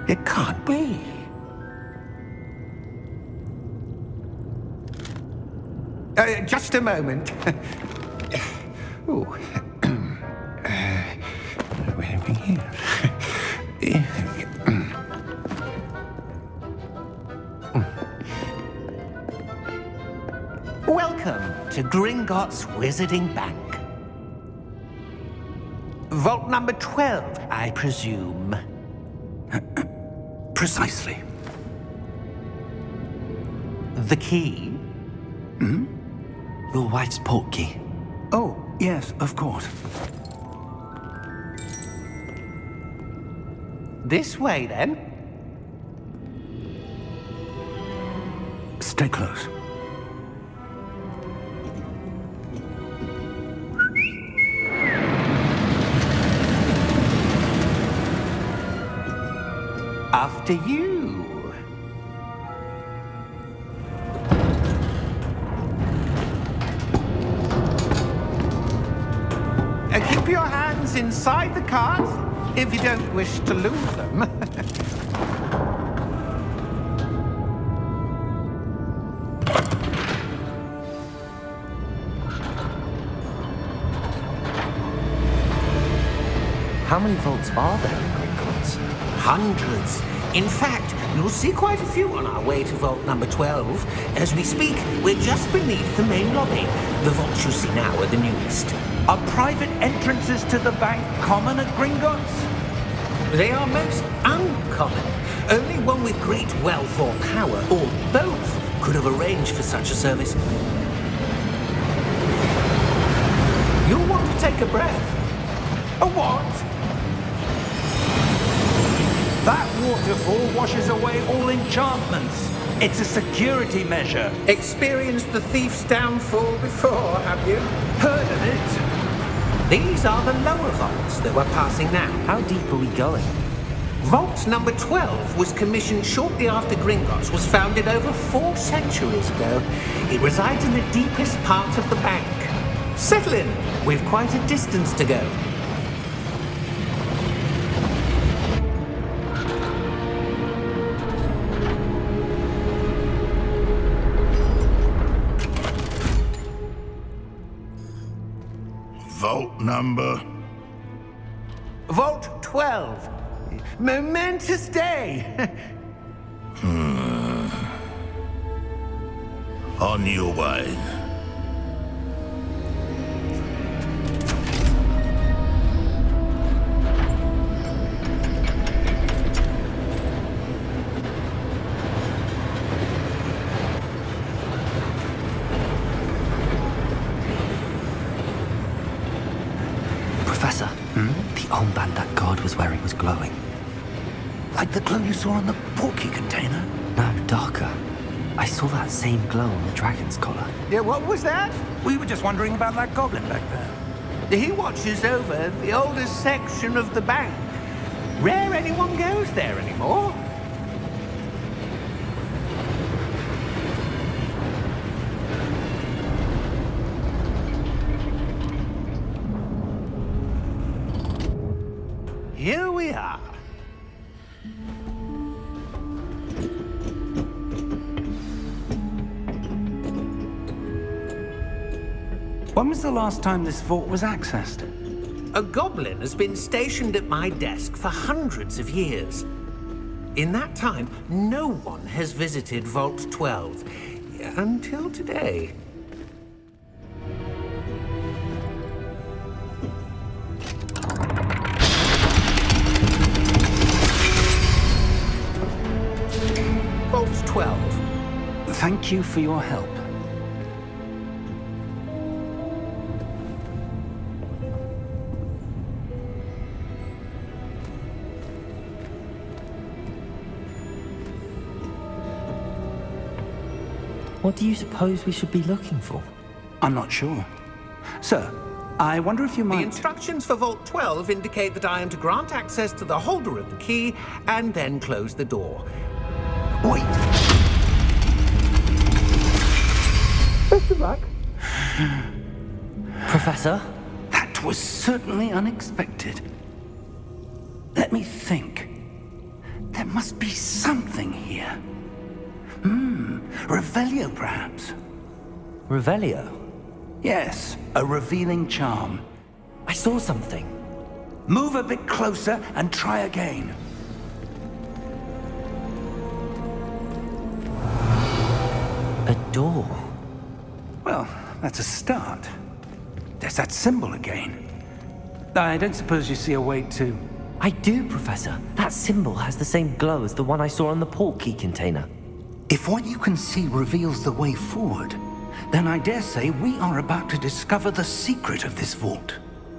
It can't be. Just a moment. Oh. Where are we here? Welcome to Gringotts Wizarding Bank. Vault number 12, I presume. Precisely. The key? Your wife's portkey. Oh, yes, of course. This way, then. Stay close. After you. Keep your hands inside the cart if you don't wish to lose them. How many vaults are there in Gringotts? Hundreds. In fact, you'll see quite a few on our way to vault number 12. As we speak, we're just beneath the main lobby. The vaults you see now are the newest. Are private entrances to the bank common at Gringotts? They are most uncommon. Only one with great wealth or power, or both, could have arranged for such a service. You'll want to take a breath. A what? That waterfall washes away all enchantments. It's a security measure. Experienced the thief's downfall before, have you? Heard of it? These are the lower vaults that we're passing now. How deep are we going? Vault number 12 was commissioned shortly after Gringotts was founded over 4 centuries ago. It resides in the deepest part of the bank. Settle in. We've quite a distance to go. Vault number? Vault 12. Momentous day. On your way. Professor, the armband that guard was wearing was glowing. Like the glow you saw on the portkey container? No, darker. I saw that same glow on the dragon's collar. Yeah, what was that? We were just wondering about that goblin back there. He watches over the oldest section of the bank. Rare anyone goes there anymore. Here we are. When was the last time this vault was accessed? A goblin has been stationed at my desk for hundreds of years. In that time, no one has visited Vault 12 until today. Vault 12. Thank you for your help. What do you suppose we should be looking for? I'm not sure. Sir, I wonder if you The might... instructions for Vault 12 indicate that I am to grant access to the holder of the key and then close the door. Wait! Best of luck. Professor? That was certainly unexpected. Let me think. There must be something here. Revelio, perhaps? Revelio? Yes, a revealing charm. I saw something. Move a bit closer and try again. A door. Well, that's a start. There's that symbol again. I don't suppose you see a way to... I do, Professor. That symbol has the same glow as the one I saw on the portkey container. If what you can see reveals the way forward, then I dare say we are about to discover the secret of this vault.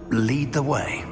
Lead the way.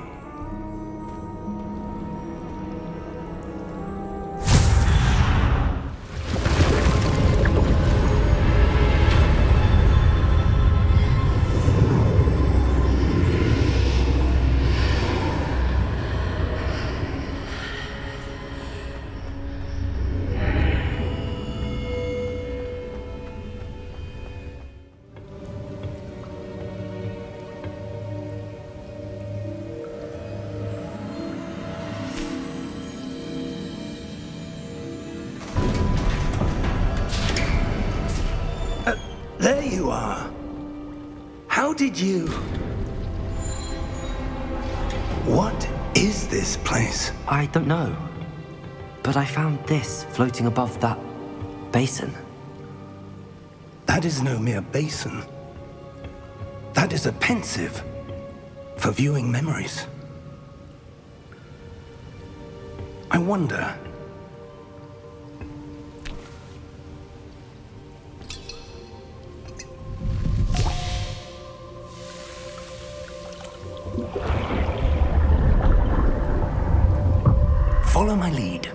There you are. How did you... What is this place? I don't know. But I found this floating above that basin. That is no mere basin. That is a pensive for viewing memories. I wonder... Follow my lead.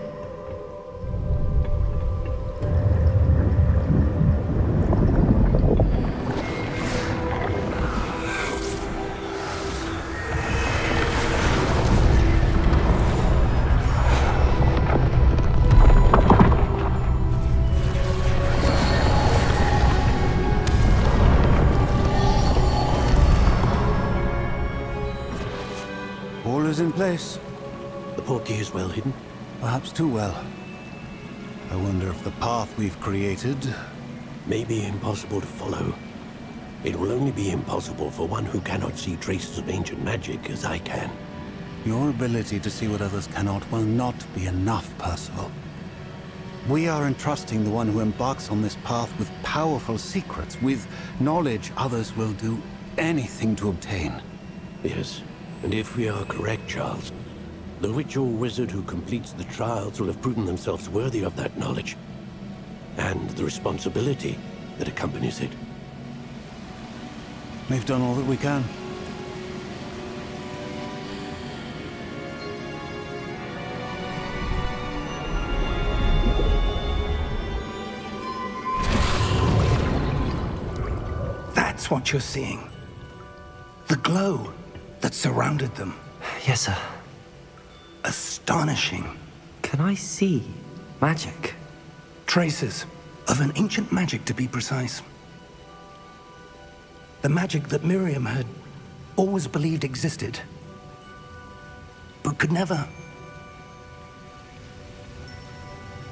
All is in place. The portkey is well hidden. Perhaps too well. I wonder if the path we've created... May be impossible to follow. It will only be impossible for one who cannot see traces of ancient magic as I can. Your ability to see what others cannot will not be enough, Percival. We are entrusting the one who embarks on this path with powerful secrets, with knowledge others will do anything to obtain. Yes, and if we are correct, Charles, the witch or wizard who completes the trials will have proven themselves worthy of that knowledge, and the responsibility that accompanies it. We've done all that we can. That's what you're seeing. The glow that surrounded them. Yes, sir. Astonishing. Can I see magic? Traces of an ancient magic, to be precise. The magic that Miriam had always believed existed, but could never.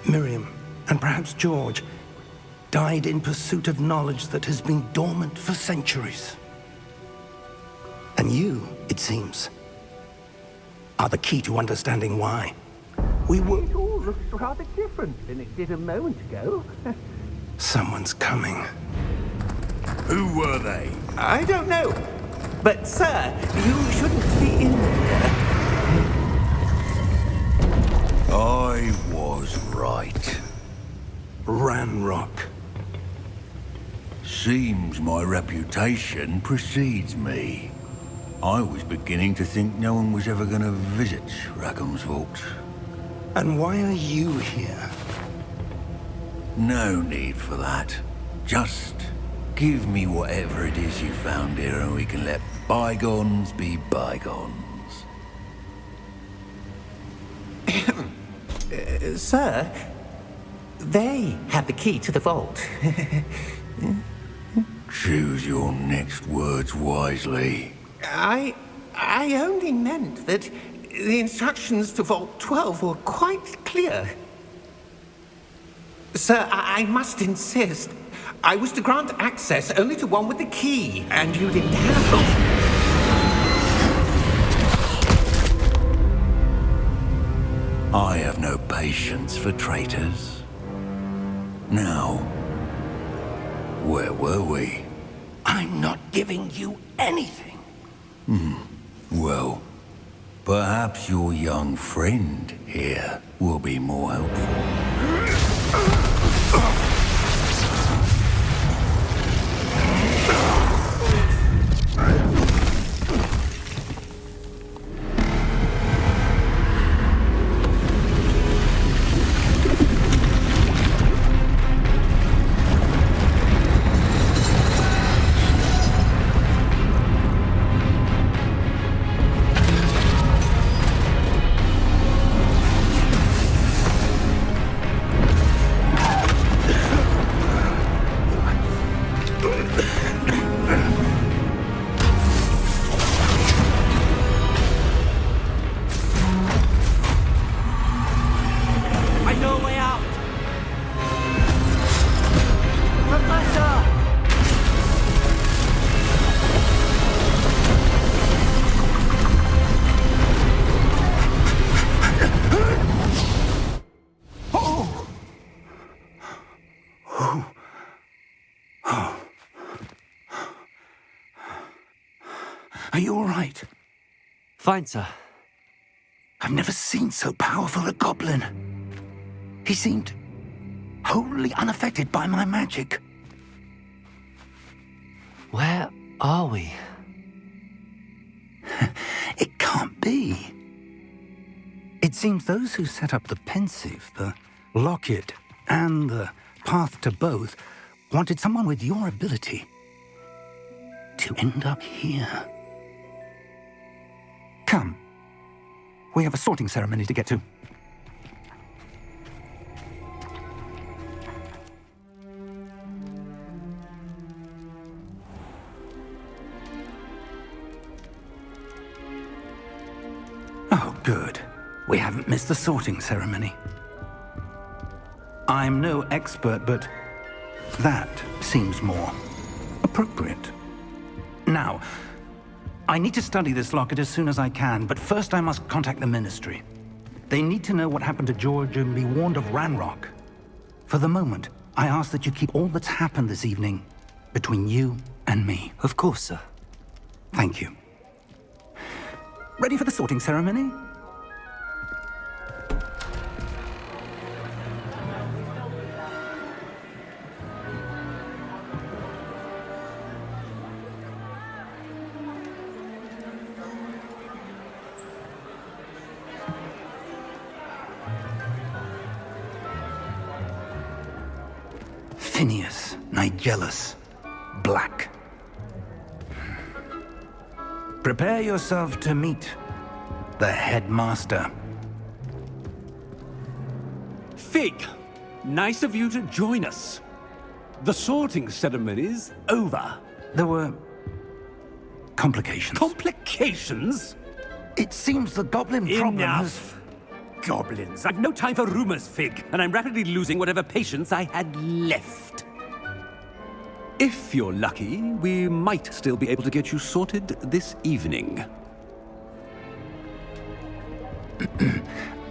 Miriam, and perhaps George, died in pursuit of knowledge that has been dormant for centuries. And you, it seems, are the key to understanding why. We were... It all looks rather different than it did a moment ago. Someone's coming. Who were they? I don't know. But, sir, you shouldn't be in here. I was right. Ranrock. Seems my reputation precedes me. I was beginning to think no one was ever going to visit Rackham's vault. And why are you here? No need for that. Just give me whatever it is you found here and we can let bygones be bygones. Sir, they have the key to the vault. Choose your next words wisely. I only meant that The instructions to Vault 12 were quite clear. Sir, I must insist. I was to grant access only to one with the key, and you didn't have... I have no patience for traitors. Now, where were we? I'm not giving you anything. Well, perhaps your young friend here will be more helpful. Are you all right? Fine, sir. I've never seen so powerful a goblin. He seemed wholly unaffected by my magic. Where are we? It can't be. It seems those who set up the pensive, the locket, and the path to both wanted someone with your ability to end up here. Come. We have a sorting ceremony to get to. Oh, good. We haven't missed the sorting ceremony. I'm no expert, but that seems more appropriate. Now, I need to study this locket as soon as I can, but first I must contact the Ministry. They need to know what happened to George and be warned of Ranrock. For the moment, I ask that you keep all that's happened this evening between you and me. Of course, sir. Thank you. Ready for the sorting ceremony? Phineas, Nigellus, Black. Prepare yourself to meet the headmaster. Fig, nice of you to join us. The sorting ceremony's over. There were complications. Complications? It seems the goblin problem Enough! Goblins. I've no time for rumors, Fig, and I'm rapidly losing whatever patience I had left. If you're lucky, we might still be able to get you sorted this evening.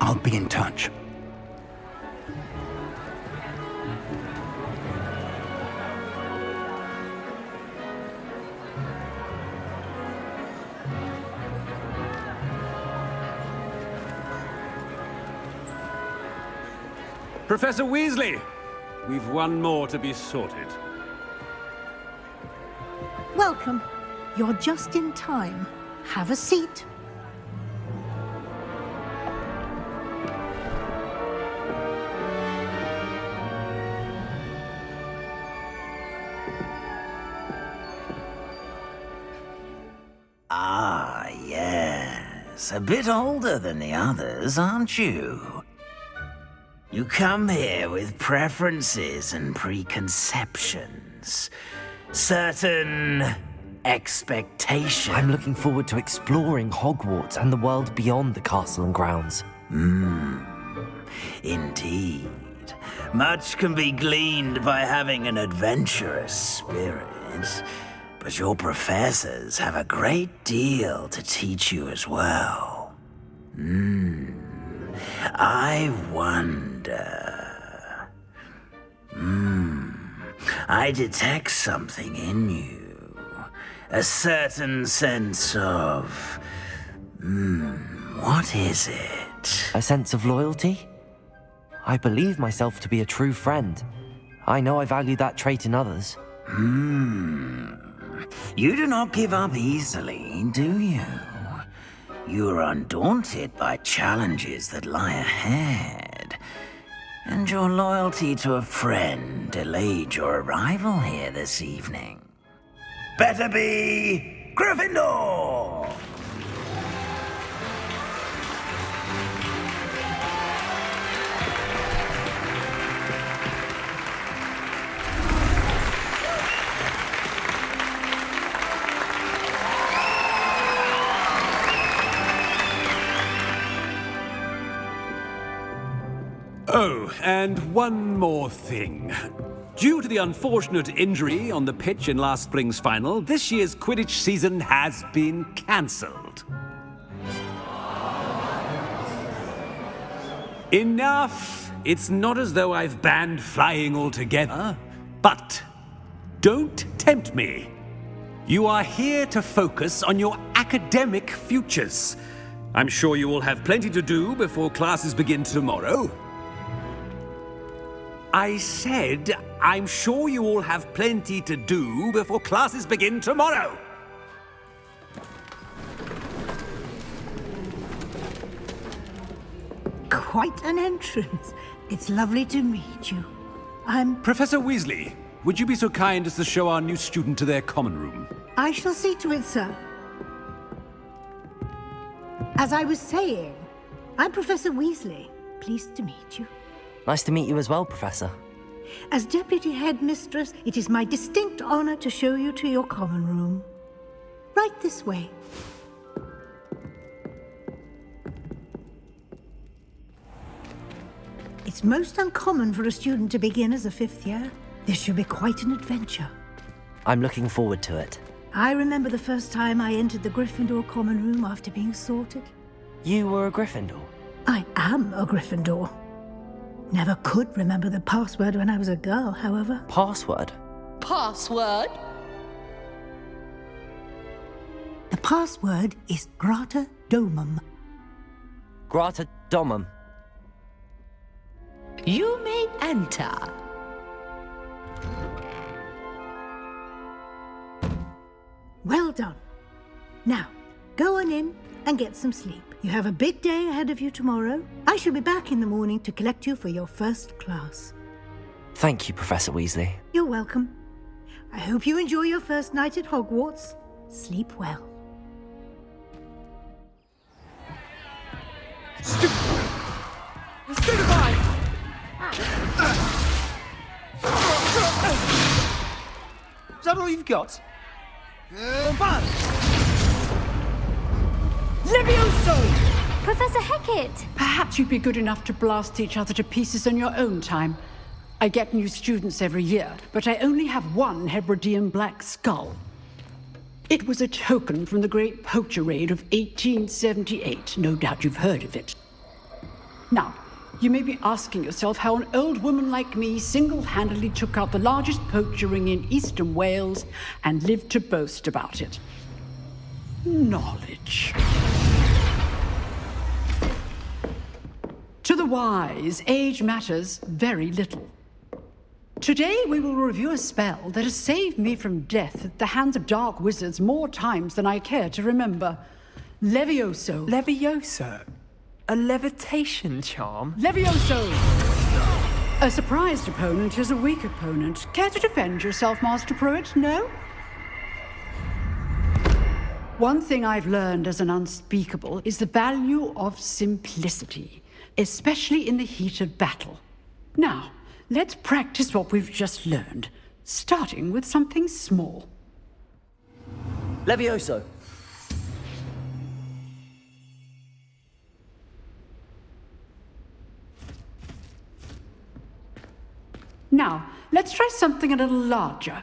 I'll be in touch. Professor Weasley, we've one more to be sorted. Welcome. You're just in time. Have a seat. Ah, yes. A bit older than the others, aren't you? You come here with preferences and preconceptions. Certain expectation. I'm looking forward to exploring Hogwarts and the world beyond the castle and grounds. Indeed. Much can be gleaned by having an adventurous spirit, but your professors have a great deal to teach you as well. I wonder... I detect something in you. A certain sense of... what is it? A sense of loyalty? I believe myself to be a true friend. I know I value that trait in others. You do not give up easily, do you? You are undaunted by challenges that lie ahead. And your loyalty to a friend delayed your arrival here this evening. Better be Gryffindor! Oh, and one more thing. Due to the unfortunate injury on the pitch in last spring's final, this year's Quidditch season has been cancelled. Enough! It's not as though I've banned flying altogether, but don't tempt me. You are here to focus on your academic futures. I'm sure you will have plenty to do before classes begin tomorrow. I said, I'm sure you all have plenty to do before classes begin tomorrow. Quite an entrance. It's lovely to meet you. I'm... Professor Weasley, would you be so kind as to show our new student to their common room? I shall see to it, sir. As I was saying, I'm Professor Weasley. Pleased to meet you. Nice to meet you as well, Professor. As Deputy Headmistress, it is my distinct honor to show you to your common room. Right this way. It's most uncommon for a student to begin as a fifth year. This should be quite an adventure. I'm looking forward to it. I remember the first time I entered the Gryffindor common room after being sorted. You were a Gryffindor? I am a Gryffindor. Never could remember the password when I was a girl, however. Password? Password? The password is Grata Domum. Grata Domum. You may enter. Well done. Now, go on in and get some sleep. You have a big day ahead of you tomorrow. I shall be back in the morning to collect you for your first class. Thank you, Professor Weasley. You're welcome. I hope you enjoy your first night at Hogwarts. Sleep well. Stupefy! Is that all you've got? Leviosa! Professor Hecat! Perhaps you'd be good enough to blast each other to pieces on your own time. I get new students every year, but I only have one Hebridean black skull. It was a token from the Great Poacher Raid of 1878. No doubt you've heard of it. Now, you may be asking yourself how an old woman like me single-handedly took out the largest poacher ring in eastern Wales and lived to boast about it. Knowledge. To the wise, age matters very little. Today we will review a spell that has saved me from death at the hands of dark wizards more times than I care to remember. Leviosa. Leviosa? A levitation charm? Leviosa! A surprised opponent is a weak opponent. Care to defend yourself, Master Pruitt? No? One thing I've learned as an unspeakable is the value of simplicity, especially in the heat of battle. Now, let's practice what we've just learned, starting with something small. Leviosa! Now, let's try something a little larger.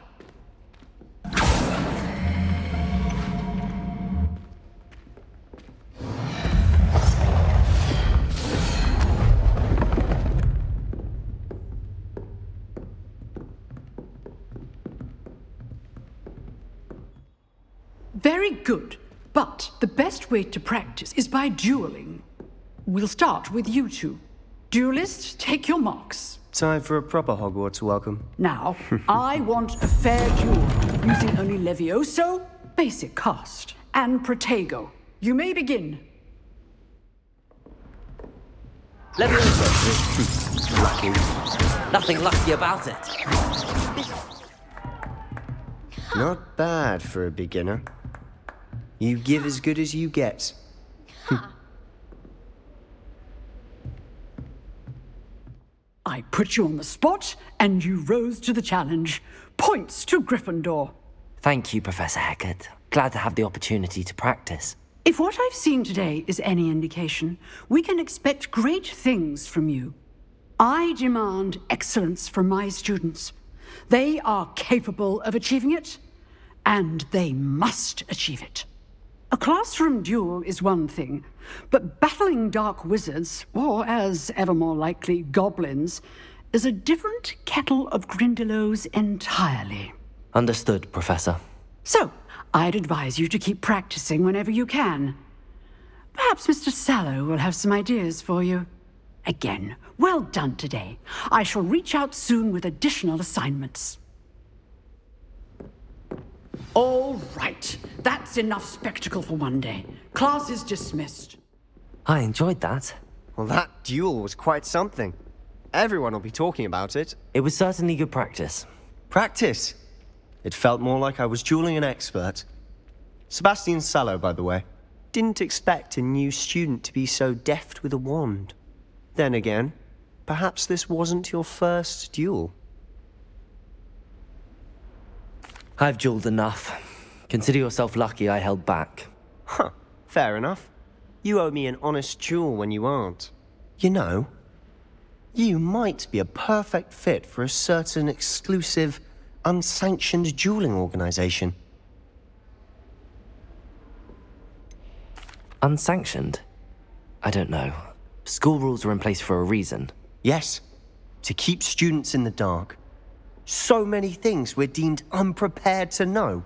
Very good. But the best way to practice is by dueling. We'll start with you two. Duelists, take your marks. Time for a proper Hogwarts welcome. Now, I want a fair duel, using only Levioso, basic cast, and Protego. You may begin. Leviosa! Lucky. Nothing lucky about it. Not bad for a beginner. You give as good as you get. I put you on the spot, and you rose to the challenge. Points to Gryffindor. Thank you, Professor Hecat. Glad to have the opportunity to practice. If what I've seen today is any indication, we can expect great things from you. I demand excellence from my students. They are capable of achieving it, and they must achieve it. A classroom duel is one thing, but battling dark wizards, or as ever more likely, goblins, is a different kettle of Grindylows entirely. Understood, Professor. So, I'd advise you to keep practicing whenever you can. Perhaps Mr. Sallow will have some ideas for you. Again, well done today. I shall reach out soon with additional assignments. All right. That's enough spectacle for one day. Class is dismissed. I enjoyed that. Well, that duel was quite something. Everyone will be talking about it. It was certainly good practice. Practice? It felt more like I was dueling an expert. Sebastian Sallow, by the way. Didn't expect a new student to be so deft with a wand. Then again, perhaps this wasn't your first duel. I've dueled enough. Consider yourself lucky I held back. Huh, fair enough. You owe me an honest duel when you aren't. You know, you might be a perfect fit for a certain exclusive, unsanctioned dueling organization. Unsanctioned? I don't know. School rules are in place for a reason. Yes, to keep students in the dark. So many things we're deemed unprepared to know.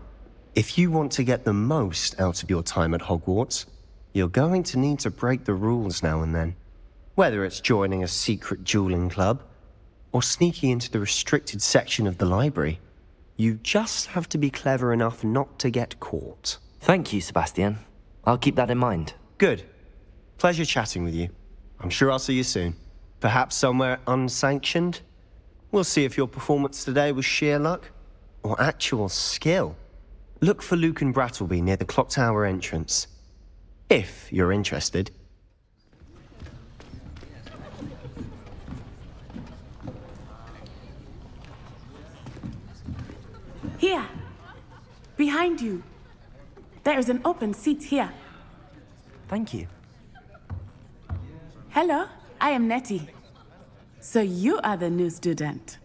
If you want to get the most out of your time at Hogwarts, you're going to need to break the rules now and then. Whether it's joining a secret dueling club, or sneaking into the restricted section of the library, you just have to be clever enough not to get caught. Thank you, Sebastian. I'll keep that in mind. Good. Pleasure chatting with you. I'm sure I'll see you soon. Perhaps somewhere unsanctioned? We'll see if your performance today was sheer luck or actual skill. Look for Luke and Brattleby near the clock tower entrance. If you're interested. Here. Behind you. There is an open seat here. Thank you. Hello, I am Nettie. So you are the new student.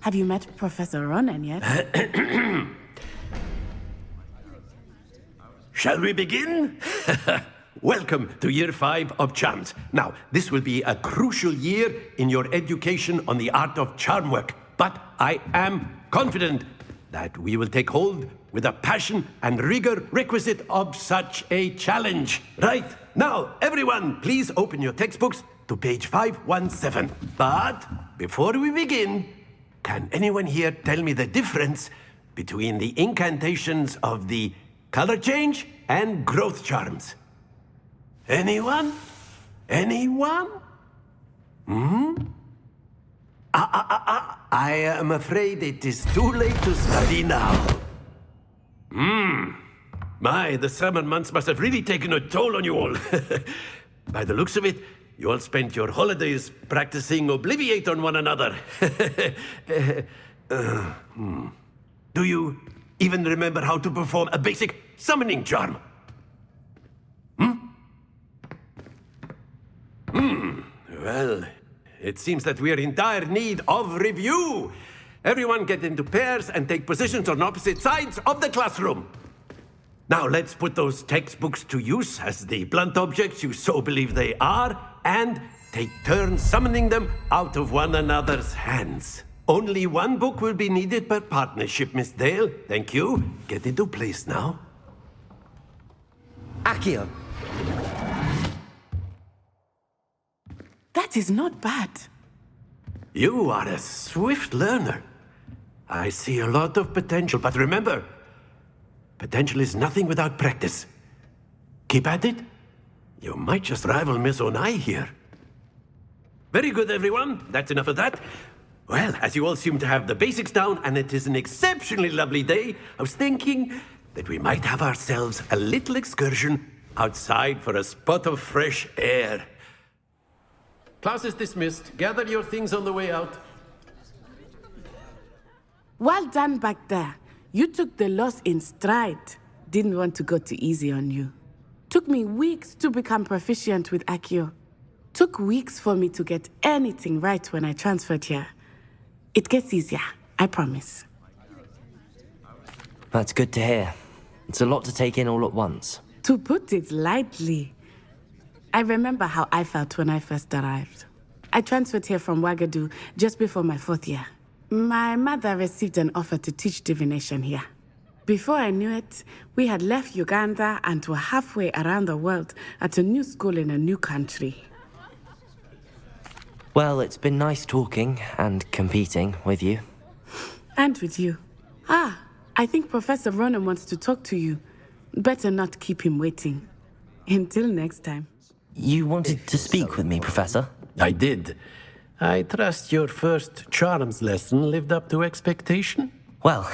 Have you met Professor Ronan yet? Shall we begin? Welcome to Year 5 of Charms. Now, this will be a crucial year in your education on the art of charm work, but I am confident that we will take hold with the passion and rigor requisite of such a challenge. Right, now, everyone, please open your textbooks to page 517. But before we begin, can anyone here tell me the difference between the incantations of the color change and growth charms? Anyone? Anyone? I am afraid it is too late to study now. My, the summer months must have really taken a toll on you all. By the looks of it, you all spent your holidays practicing Obliviate on one another. Do you even remember how to perform a basic summoning charm. Well, it seems that we are in dire need of review. Everyone get into pairs and take positions on opposite sides of the classroom. Now let's put those textbooks to use as the blunt objects you so believe they are, and take turns summoning them out of one another's hands. Only one book will be needed per partnership, Miss Dale. Thank you. Get into place now. Accio! That is not bad. You are a swift learner. I see a lot of potential, but remember, potential is nothing without practice. Keep at it. You might just rival Miss Onai here. Very good, everyone. That's enough of that. Well, as you all seem to have the basics down, and it is an exceptionally lovely day, I was thinking that we might have ourselves a little excursion outside for a spot of fresh air. Class is dismissed. Gather your things on the way out. Well done back there. You took the loss in stride. Didn't want to go too easy on you. Took me weeks to become proficient with Accio. Took weeks for me to get anything right when I transferred here. It gets easier, I promise. That's good to hear. It's a lot to take in all at once. To put it lightly, I remember how I felt when I first arrived. I transferred here from Wagadu just before my 4th year. My mother received an offer to teach divination here. Before I knew it, we had left Uganda and were halfway around the world at a new school in a new country. Well, it's been nice talking and competing with you. And with you. I think Professor Ronan wants to talk to you. Better not keep him waiting. Until next time. You wanted to speak with me, Professor? I did. I trust your first charms lesson lived up to expectation? Well,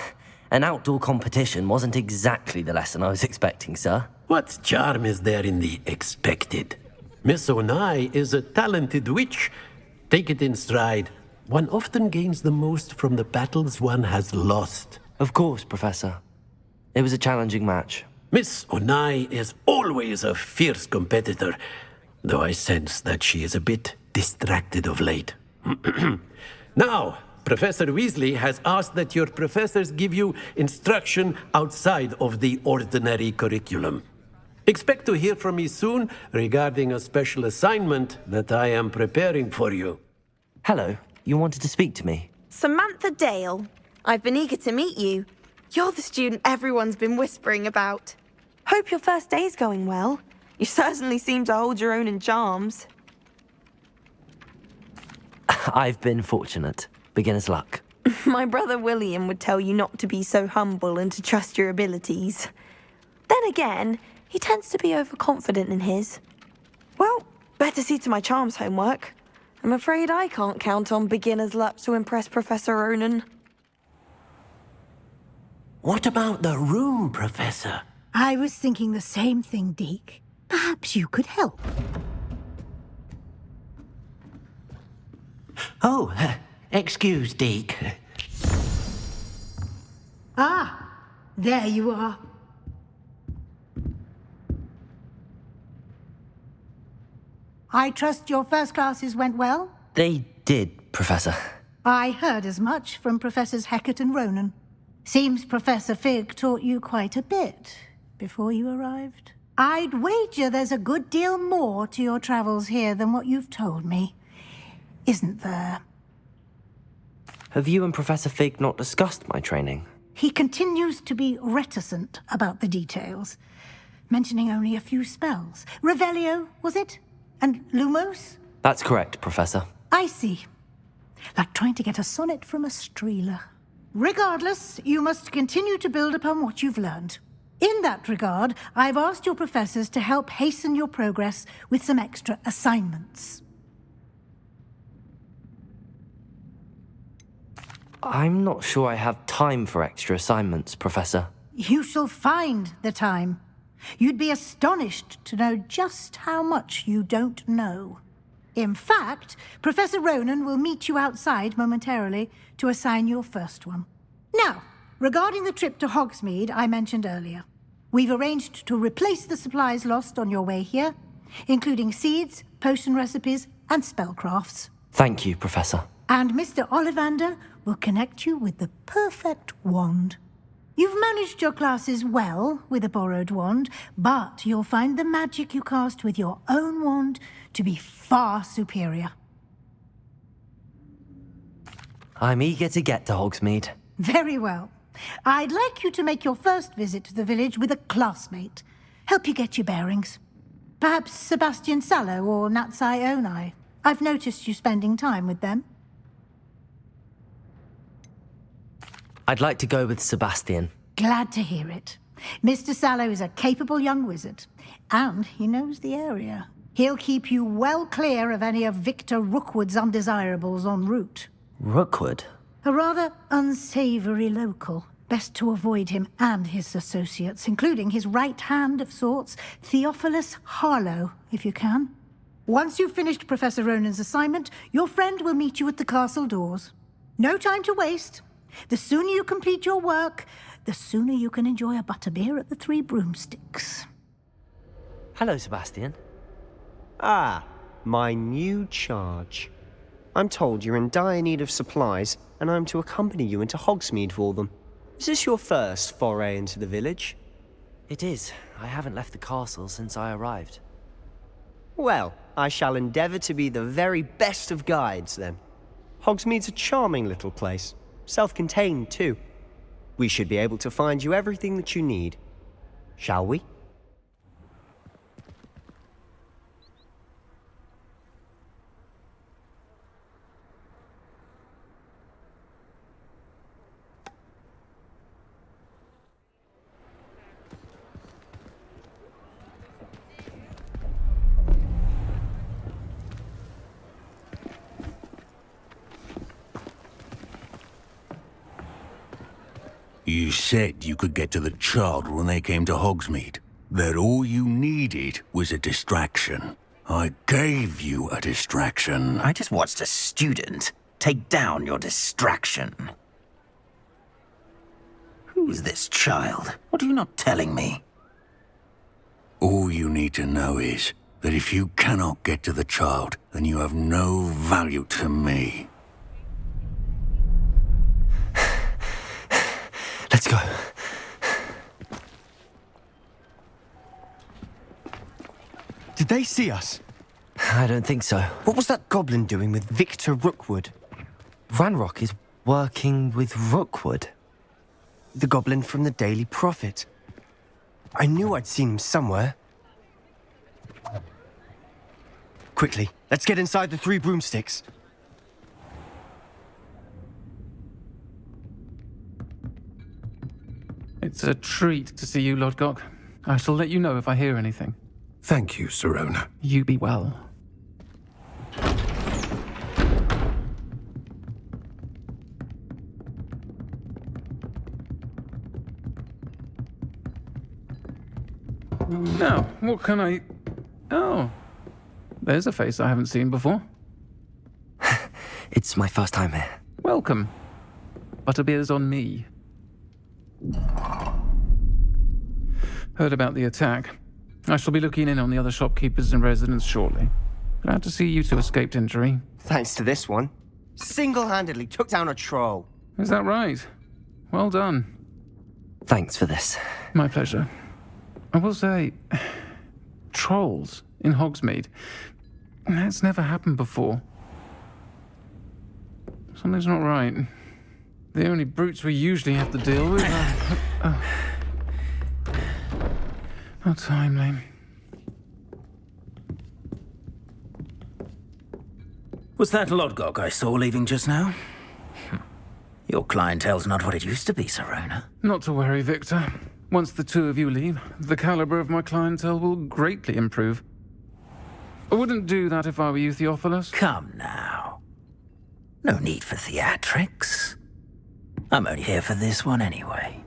an outdoor competition wasn't exactly the lesson I was expecting, sir. What charm is there in the expected? Miss Onai is a talented witch. Take it in stride. One often gains the most from the battles one has lost. Of course, Professor. It was a challenging match. Miss Onai is always a fierce competitor, though I sense that she is a bit distracted of late. Now, Professor Weasley has asked that your professors give you instruction outside of the ordinary curriculum. Expect to hear from me soon regarding a special assignment that I am preparing for you. Hello, you wanted to speak to me? Samantha Dale. I've been eager to meet you. You're the student everyone's been whispering about. Hope your first day's going well. You certainly seem to hold your own in charms. I've been fortunate. Beginner's luck. My brother William would tell you not to be so humble and to trust your abilities. Then again, he tends to be overconfident in his. Well, better see to my charms homework. I'm afraid I can't count on beginner's luck to impress Professor Ronan. What about the room, Professor? I was thinking the same thing, Deke. Perhaps you could help. Oh, excuse, Deke. Ah, there you are. I trust your first classes went well? They did, Professor. I heard as much from Professors Hecat and Ronan. Seems Professor Fig taught you quite a bit before you arrived. I'd wager there's a good deal more to your travels here than what you've told me. Isn't there? Have you and Professor Fig not discussed my training? He continues to be reticent about the details, mentioning only a few spells. Revelio, was it? And Lumos? That's correct, Professor. I see. Like trying to get a sonnet from a streeler. Regardless, you must continue to build upon what you've learned. In that regard, I've asked your professors to help hasten your progress with some extra assignments. I'm not sure I have time for extra assignments, Professor. You shall find the time. You'd be astonished to know just how much you don't know. In fact, Professor Ronan will meet you outside momentarily to assign your first one. Now, regarding the trip to Hogsmeade I mentioned earlier, we've arranged to replace the supplies lost on your way here, including seeds, potion recipes, and spellcrafts. Thank you, Professor. And Mr. Ollivander will connect you with the perfect wand. You've managed your classes well with a borrowed wand, but you'll find the magic you cast with your own wand to be far superior. I'm eager to get to Hogsmeade. Very well. I'd like you to make your first visit to the village with a classmate. Help you get your bearings. Perhaps Sebastian Sallow or Natsai Onai. I've noticed you spending time with them. I'd like to go with Sebastian. Glad to hear it. Mr. Sallow is a capable young wizard, and he knows the area. He'll keep you well clear of any of Victor Rookwood's undesirables en route. Rookwood? A rather unsavory local. Best to avoid him and his associates, including his right hand of sorts, Theophilus Harlow, if you can. Once you've finished Professor Ronan's assignment, your friend will meet you at the castle doors. No time to waste. The sooner you complete your work, the sooner you can enjoy a butterbeer at the Three Broomsticks. Hello, Sebastian. Ah, my new charge. I'm told you're in dire need of supplies, and I'm to accompany you into Hogsmeade for them. Is this your first foray into the village? It is. I haven't left the castle since I arrived. Well, I shall endeavour to be the very best of guides, then. Hogsmeade's a charming little place. Self-contained, too. We should be able to find you everything that you need. Shall we? You said you could get to the child when they came to Hogsmeade. That all you needed was a distraction. I gave you a distraction. I just watched a student take down your distraction. Who's this child? What are you not telling me? All you need to know is that if you cannot get to the child, then you have no value to me. Let's go. Did they see us? I don't think so. What was that goblin doing with Victor Rookwood? Ranrock is working with Rookwood. The goblin from the Daily Prophet. I knew I'd seen him somewhere. Quickly, let's get inside the Three Broomsticks. It's a treat to see you, Lodgok. I shall let you know if I hear anything. Thank you, Sirona. You be well. Now, what can I... Oh, there's a face I haven't seen before. It's my first time here. Welcome. Butterbeer's on me. Heard about the attack. I shall be looking in on the other shopkeepers and residents shortly. Glad to see you two escaped injury. Thanks to this one. Single-handedly took down a troll. Is that right? Well done. Thanks for this. My pleasure. I will say, trolls in Hogsmeade. That's never happened before. Something's not right. The only brutes we usually have to deal with are... How timely. Was that Lodgok I saw leaving just now? Your clientele's not what it used to be, Sirona. Not to worry, Victor. Once the two of you leave, the caliber of my clientele will greatly improve. I wouldn't do that if I were you, Theophilus. Come now. No need for theatrics. I'm only here for this one anyway.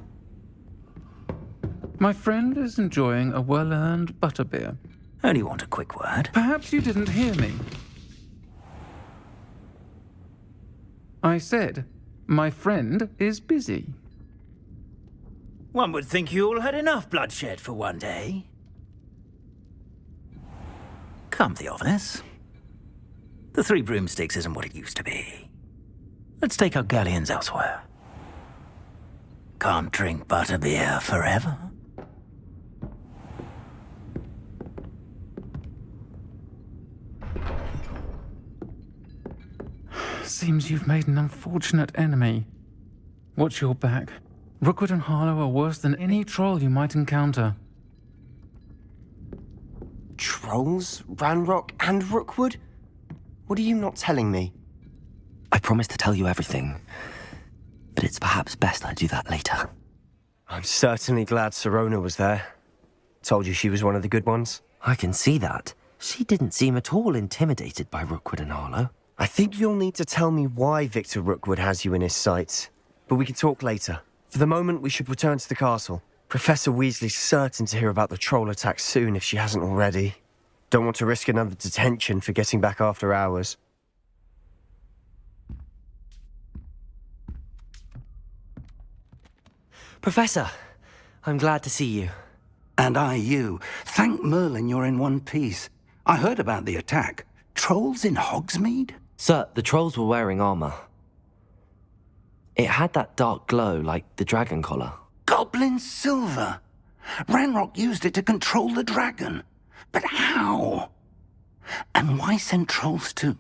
My friend is enjoying a well-earned butterbeer. Only want a quick word. Perhaps you didn't hear me. I said, my friend is busy. One would think you all had enough bloodshed for one day. Come, Theophilus. The Three Broomsticks isn't what it used to be. Let's take our galleons elsewhere. Can't drink butterbeer forever. Seems you've made an unfortunate enemy. Watch your back. Rookwood and Harlow are worse than any troll you might encounter. Trolls? Ranrock and Rookwood? What are you not telling me? I promise to tell you everything, but it's perhaps best I do that later. I'm certainly glad Sirona was there. Told you she was one of the good ones. I can see that. She didn't seem at all intimidated by Rookwood and Harlow. I think you'll need to tell me why Victor Rookwood has you in his sights, but we can talk later. For the moment, we should return to the castle. Professor Weasley's certain to hear about the troll attack soon if she hasn't already. Don't want to risk another detention for getting back after hours. Professor, I'm glad to see you. And I you. Thank Merlin you're in one piece. I heard about the attack. Trolls in Hogsmeade? Sir, the trolls were wearing armor. It had that dark glow like the dragon collar. Goblin silver! Ranrock used it to control the dragon. But how? And why send trolls to...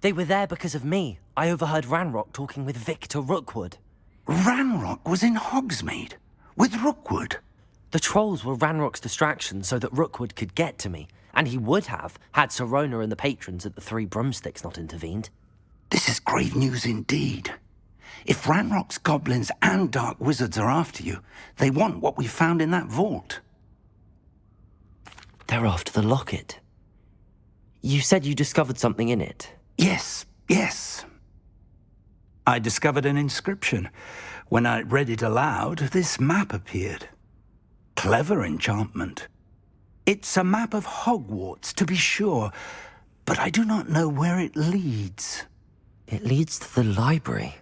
They were there because of me. I overheard Ranrock talking with Victor Rookwood. Ranrock was in Hogsmeade? With Rookwood? The trolls were Ranrock's distraction so that Rookwood could get to me. And he would have, had Sirona and the patrons at the Three Broomsticks not intervened. This is grave news indeed. If Ranrock's goblins and dark wizards are after you, they want what we found in that vault. They're after the locket. You said you discovered something in it. Yes. I discovered an inscription. When I read it aloud, this map appeared. Clever enchantment. It's a map of Hogwarts, to be sure, but I do not know where it leads. It leads to the library.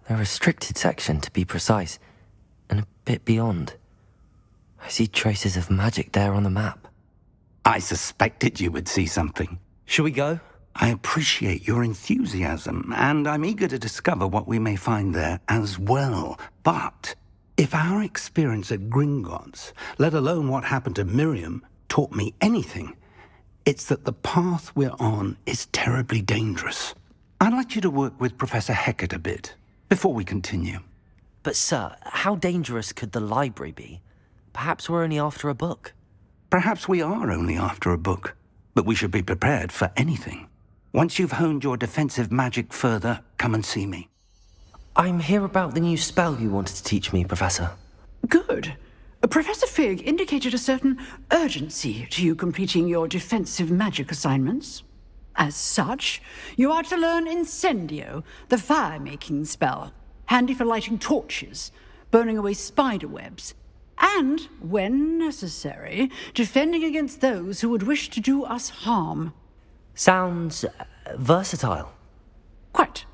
A restricted section, to be precise, and a bit beyond. I see traces of magic there on the map. I suspected you would see something. Shall we go? I appreciate your enthusiasm, and I'm eager to discover what we may find there as well. But if our experience at Gringotts, let alone what happened to Miriam, taught me anything, it's that the path we're on is terribly dangerous. I'd like you to work with Professor Hecat a bit, before we continue. But sir, how dangerous could the library be? Perhaps we're only after a book. Perhaps we are only after a book, but we should be prepared for anything. Once you've honed your defensive magic further, come and see me. I'm here about the new spell you wanted to teach me, Professor. Good. Professor Fig indicated a certain urgency to you completing your defensive magic assignments. As such, you are to learn Incendio, the fire-making spell, handy for lighting torches, burning away spider webs, and, when necessary, defending against those who would wish to do us harm. Sounds versatile. Quite.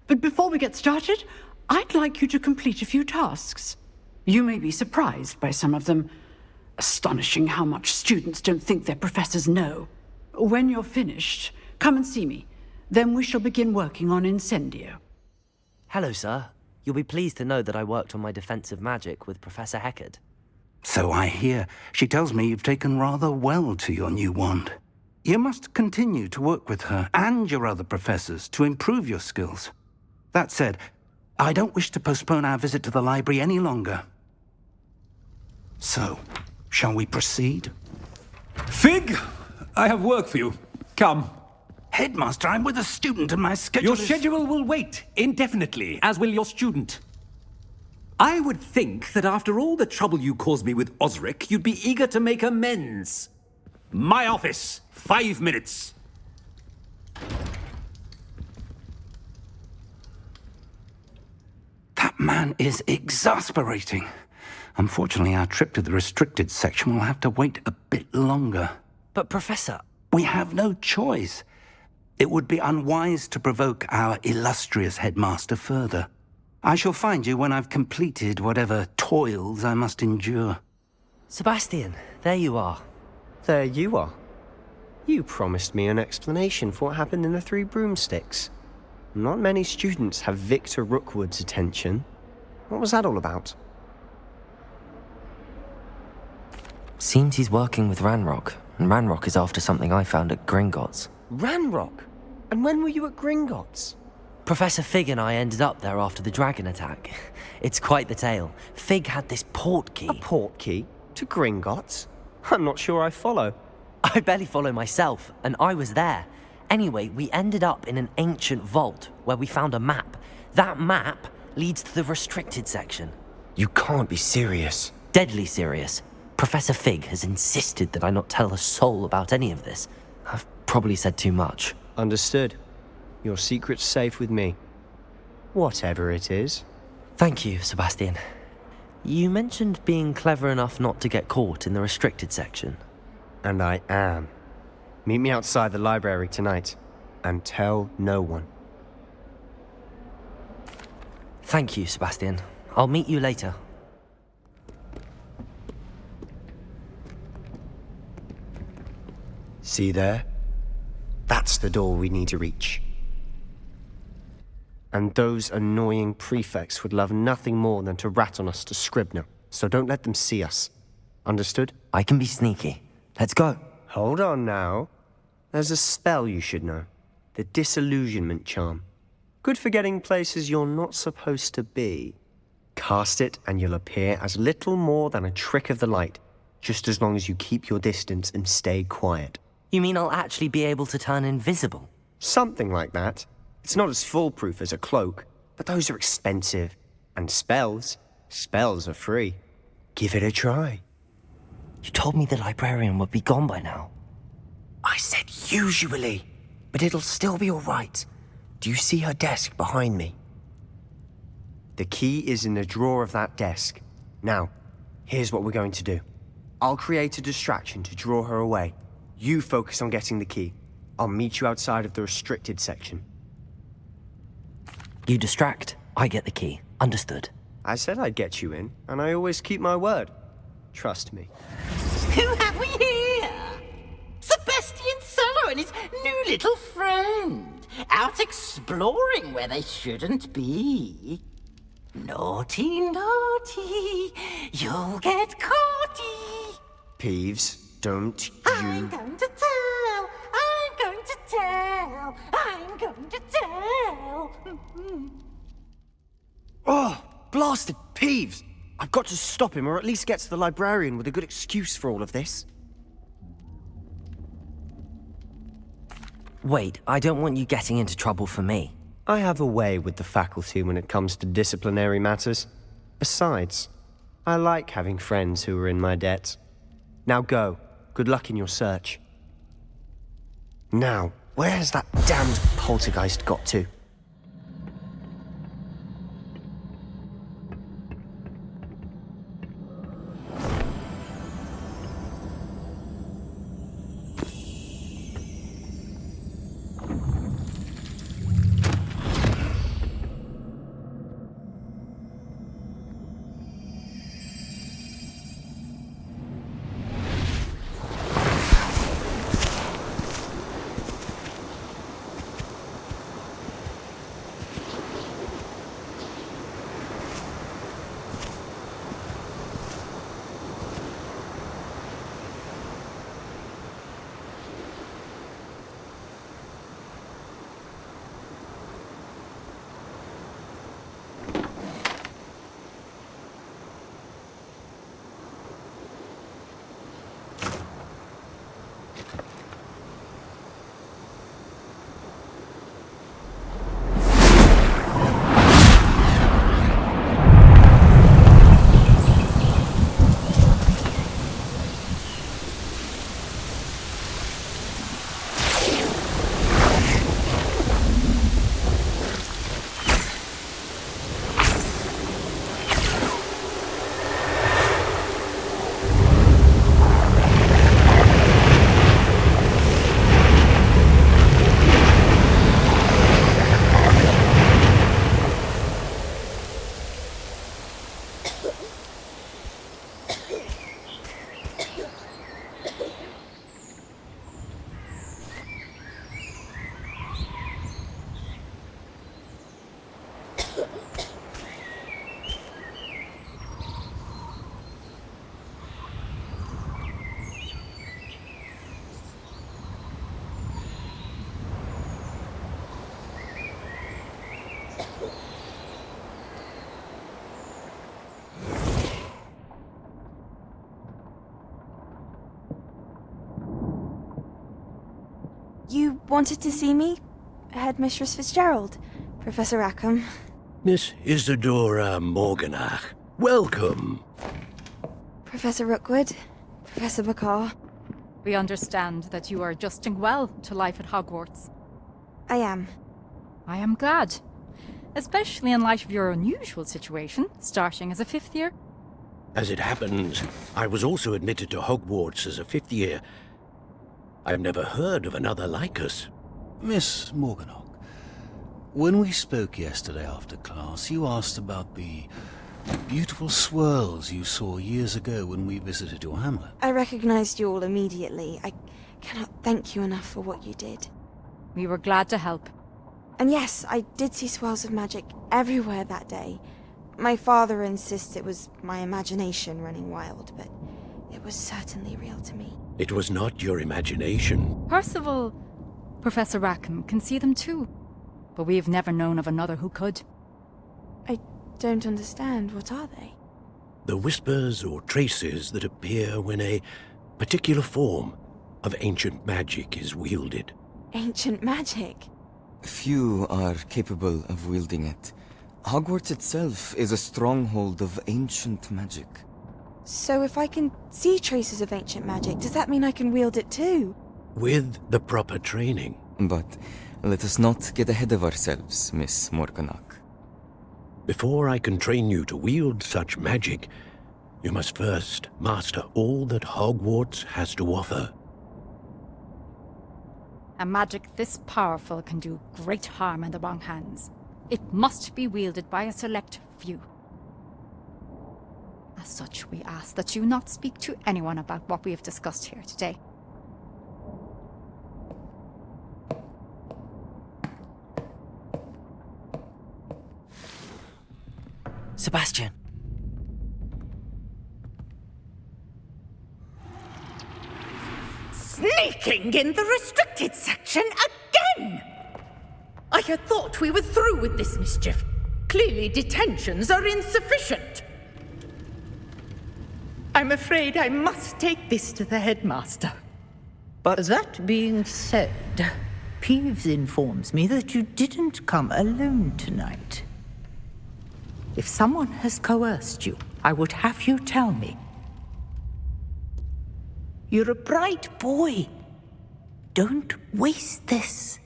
But before we get started, I'd like you to complete a few tasks. You may be surprised by some of them. Astonishing how much students don't think their professors know. When you're finished, come and see me. Then we shall begin working on Incendio. Hello, sir. You'll be pleased to know that I worked on my defensive magic with Professor Hecat. So I hear. She tells me you've taken rather well to your new wand. You must continue to work with her and your other professors to improve your skills. That said, I don't wish to postpone our visit to the library any longer. So, shall we proceed? Fig! I have work for you. Come. Headmaster, I'm with a student and my schedule Your schedule will wait indefinitely, as will your student. I would think that after all the trouble you caused me with Osric, you'd be eager to make amends. My office, 5 minutes. That man is exasperating. Unfortunately, our trip to the restricted section will have to wait a bit longer. But, Professor... We have no choice. It would be unwise to provoke our illustrious headmaster further. I shall find you when I've completed whatever toils I must endure. Sebastian, there you are. There you are. You promised me an explanation for what happened in the Three Broomsticks. Not many students have Victor Rookwood's attention. What was that all about? Seems he's working with Ranrock, and Ranrock is after something I found at Gringotts. Ranrock? And when were you at Gringotts? Professor Fig and I ended up there after the dragon attack. It's quite the tale. Fig had this port key. A port key? To Gringotts? I'm not sure I follow. I barely follow myself, and I was there. Anyway, we ended up in an ancient vault where we found a map. That map leads to the restricted section. You can't be serious. Deadly serious. Professor Fig has insisted that I not tell a soul about any of this. I've probably said too much. Understood. Your secret's safe with me. Whatever it is. Thank you, Sebastian. You mentioned being clever enough not to get caught in the restricted section. And I am. Meet me outside the library tonight, and tell no one. Thank you, Sebastian. I'll meet you later. See there? That's the door we need to reach. And those annoying prefects would love nothing more than to rat on us to Scribner, so don't let them see us. Understood? I can be sneaky. Let's go. Hold on now. There's a spell you should know. The Disillusionment Charm. Good for getting places you're not supposed to be. Cast it and you'll appear as little more than a trick of the light, just as long as you keep your distance and stay quiet. You mean I'll actually be able to turn invisible? Something like that. It's not as foolproof as a cloak, but those are expensive. And spells are free. Give it a try. You told me the librarian would be gone by now. I said usually, but it'll still be all right. Do you see her desk behind me? The key is in the drawer of that desk. Now, here's what we're going to do. I'll create a distraction to draw her away. You focus on getting the key. I'll meet you outside of the restricted section. You distract, I get the key. Understood. I said I'd get you in, and I always keep my word. Trust me. Who have we here? Sebastian Solo and his new little friend, out exploring where they shouldn't be. Naughty, naughty, you'll get caughty. Peeves, don't you... I'm going to tell, I'm going to tell, I'm going to tell. Oh, blasted Peeves! I've got to stop him, or at least get to the librarian with a good excuse for all of this. Wait, I don't want you getting into trouble for me. I have a way with the faculty when it comes to disciplinary matters. Besides, I like having friends who are in my debt. Now go. Good luck in your search. Now, where has that damned poltergeist got to? You wanted to see me? Headmistress Fitzgerald, Professor Rackham. Miss Isadora Morganach, welcome. Professor Rookwood, Professor Bakar. We understand that you are adjusting well to life at Hogwarts. I am. I am glad. Especially in light of your unusual situation, starting as a 5th year. As it happens, I was also admitted to Hogwarts as a 5th year. I've never heard of another like us. Miss Morganach, when we spoke yesterday after class, you asked about the beautiful swirls you saw years ago when we visited your hamlet. I recognized you all immediately. I cannot thank you enough for what you did. We were glad to help. And yes, I did see swirls of magic everywhere that day. My father insists it was my imagination running wild, but it was certainly real to me. It was not your imagination. Percival, Professor Rackham can see them too. But we have never known of another who could. I don't understand. What are they? The whispers or traces that appear when a particular form of ancient magic is wielded. Ancient magic? Few are capable of wielding it. Hogwarts itself is a stronghold of ancient magic. So if I can see traces of ancient magic, does that mean I can wield it too? With the proper training. But let us not get ahead of ourselves, Miss Morganach. Before I can train you to wield such magic, you must first master all that Hogwarts has to offer. A magic this powerful can do great harm in the wrong hands. It must be wielded by a select few. As such, we ask that you not speak to anyone about what we have discussed here today. Sebastian. Sneaking in the restricted section again! I had thought we were through with this mischief. Clearly detentions are insufficient. I'm afraid I must take this to the headmaster. But that being said, Peeves informs me that you didn't come alone tonight. If someone has coerced you, I would have you tell me. You're a bright boy. Don't waste this.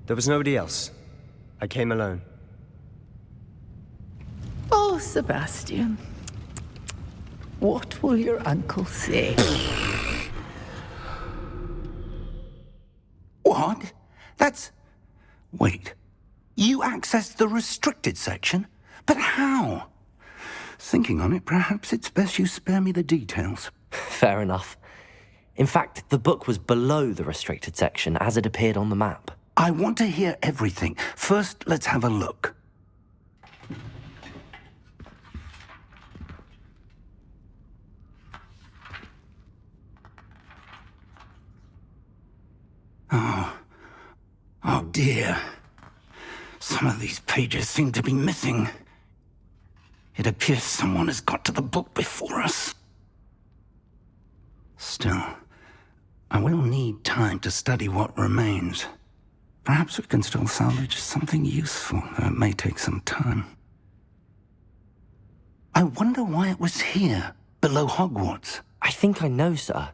There was nobody else. I came alone. Oh, Sebastian. What will your uncle say? What? That's... Wait. You accessed the restricted section? But how? Thinking on it, perhaps it's best you spare me the details. Fair enough. In fact, the book was below the restricted section as it appeared on the map. I want to hear everything. First, let's have a look. Oh dear. Some of these pages seem to be missing. It appears someone has got to the book before us. Still, I will need time to study what remains. Perhaps we can still salvage something useful, though it may take some time. I wonder why it was here, below Hogwarts. I think I know, sir.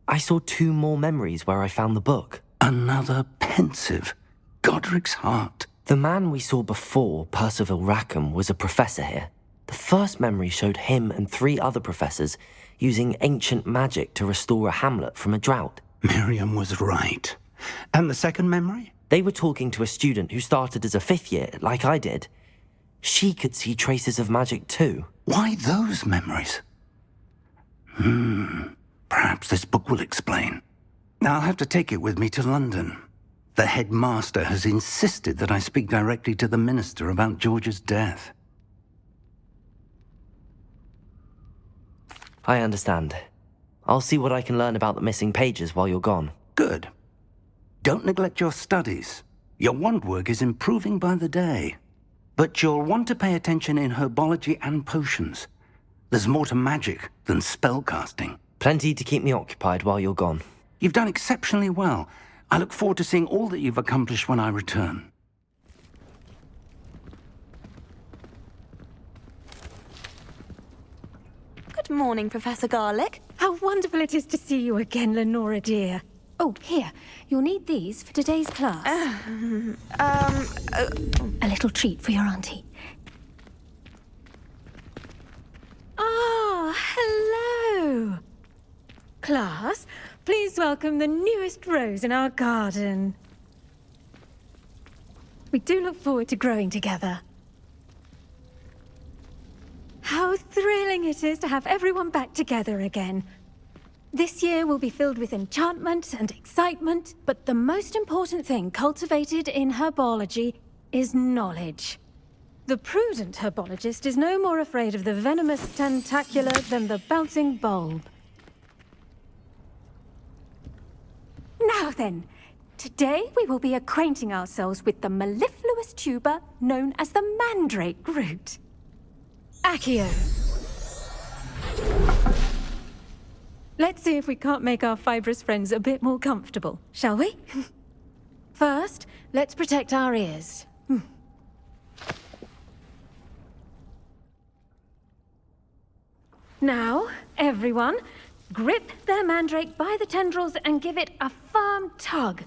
I saw 2 more memories where I found the book. Another pensive. Godric's heart. The man we saw before, Percival Rackham, was a professor here. The first memory showed him and 3 other professors using ancient magic to restore a hamlet from a drought. Miriam was right. And the second memory? They were talking to a student who started as a 5th year, like I did. She could see traces of magic too. Why those memories? Perhaps this book will explain. I'll have to take it with me to London. The headmaster has insisted that I speak directly to the minister about George's death. I understand. I'll see what I can learn about the missing pages while you're gone. Good. Don't neglect your studies. Your wand work is improving by the day. But you'll want to pay attention in herbology and potions. There's more to magic than spellcasting. Plenty to keep me occupied while you're gone. You've done exceptionally well. I look forward to seeing all that you've accomplished when I return. Good morning, Professor Garlick. How wonderful it is to see you again, Lenora dear. Oh, here. You'll need these for today's class. A little treat for your auntie. Ah, hello. Class, please welcome the newest rose in our garden. We do look forward to growing together. How thrilling it is to have everyone back together again. This year will be filled with enchantment and excitement, but the most important thing cultivated in herbology is knowledge. The prudent herbologist is no more afraid of the venomous tentacula than the bouncing bulb. Now then, today we will be acquainting ourselves with the mellifluous tuber known as the mandrake root. Accio. Let's see if we can't make our fibrous friends a bit more comfortable, shall we? First, let's protect our ears. Now, everyone, grip their mandrake by the tendrils and give it a firm tug.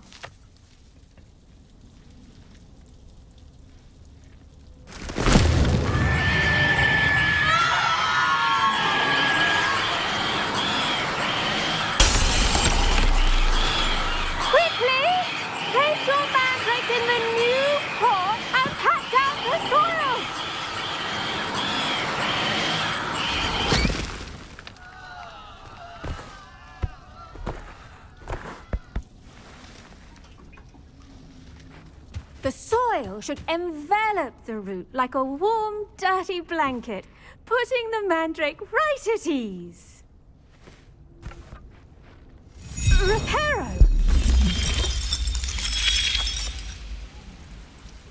Place your mandrake in the new pot and pat down the soil! The soil should envelop the root like a warm, dirty blanket, putting the mandrake right at ease. Reparo!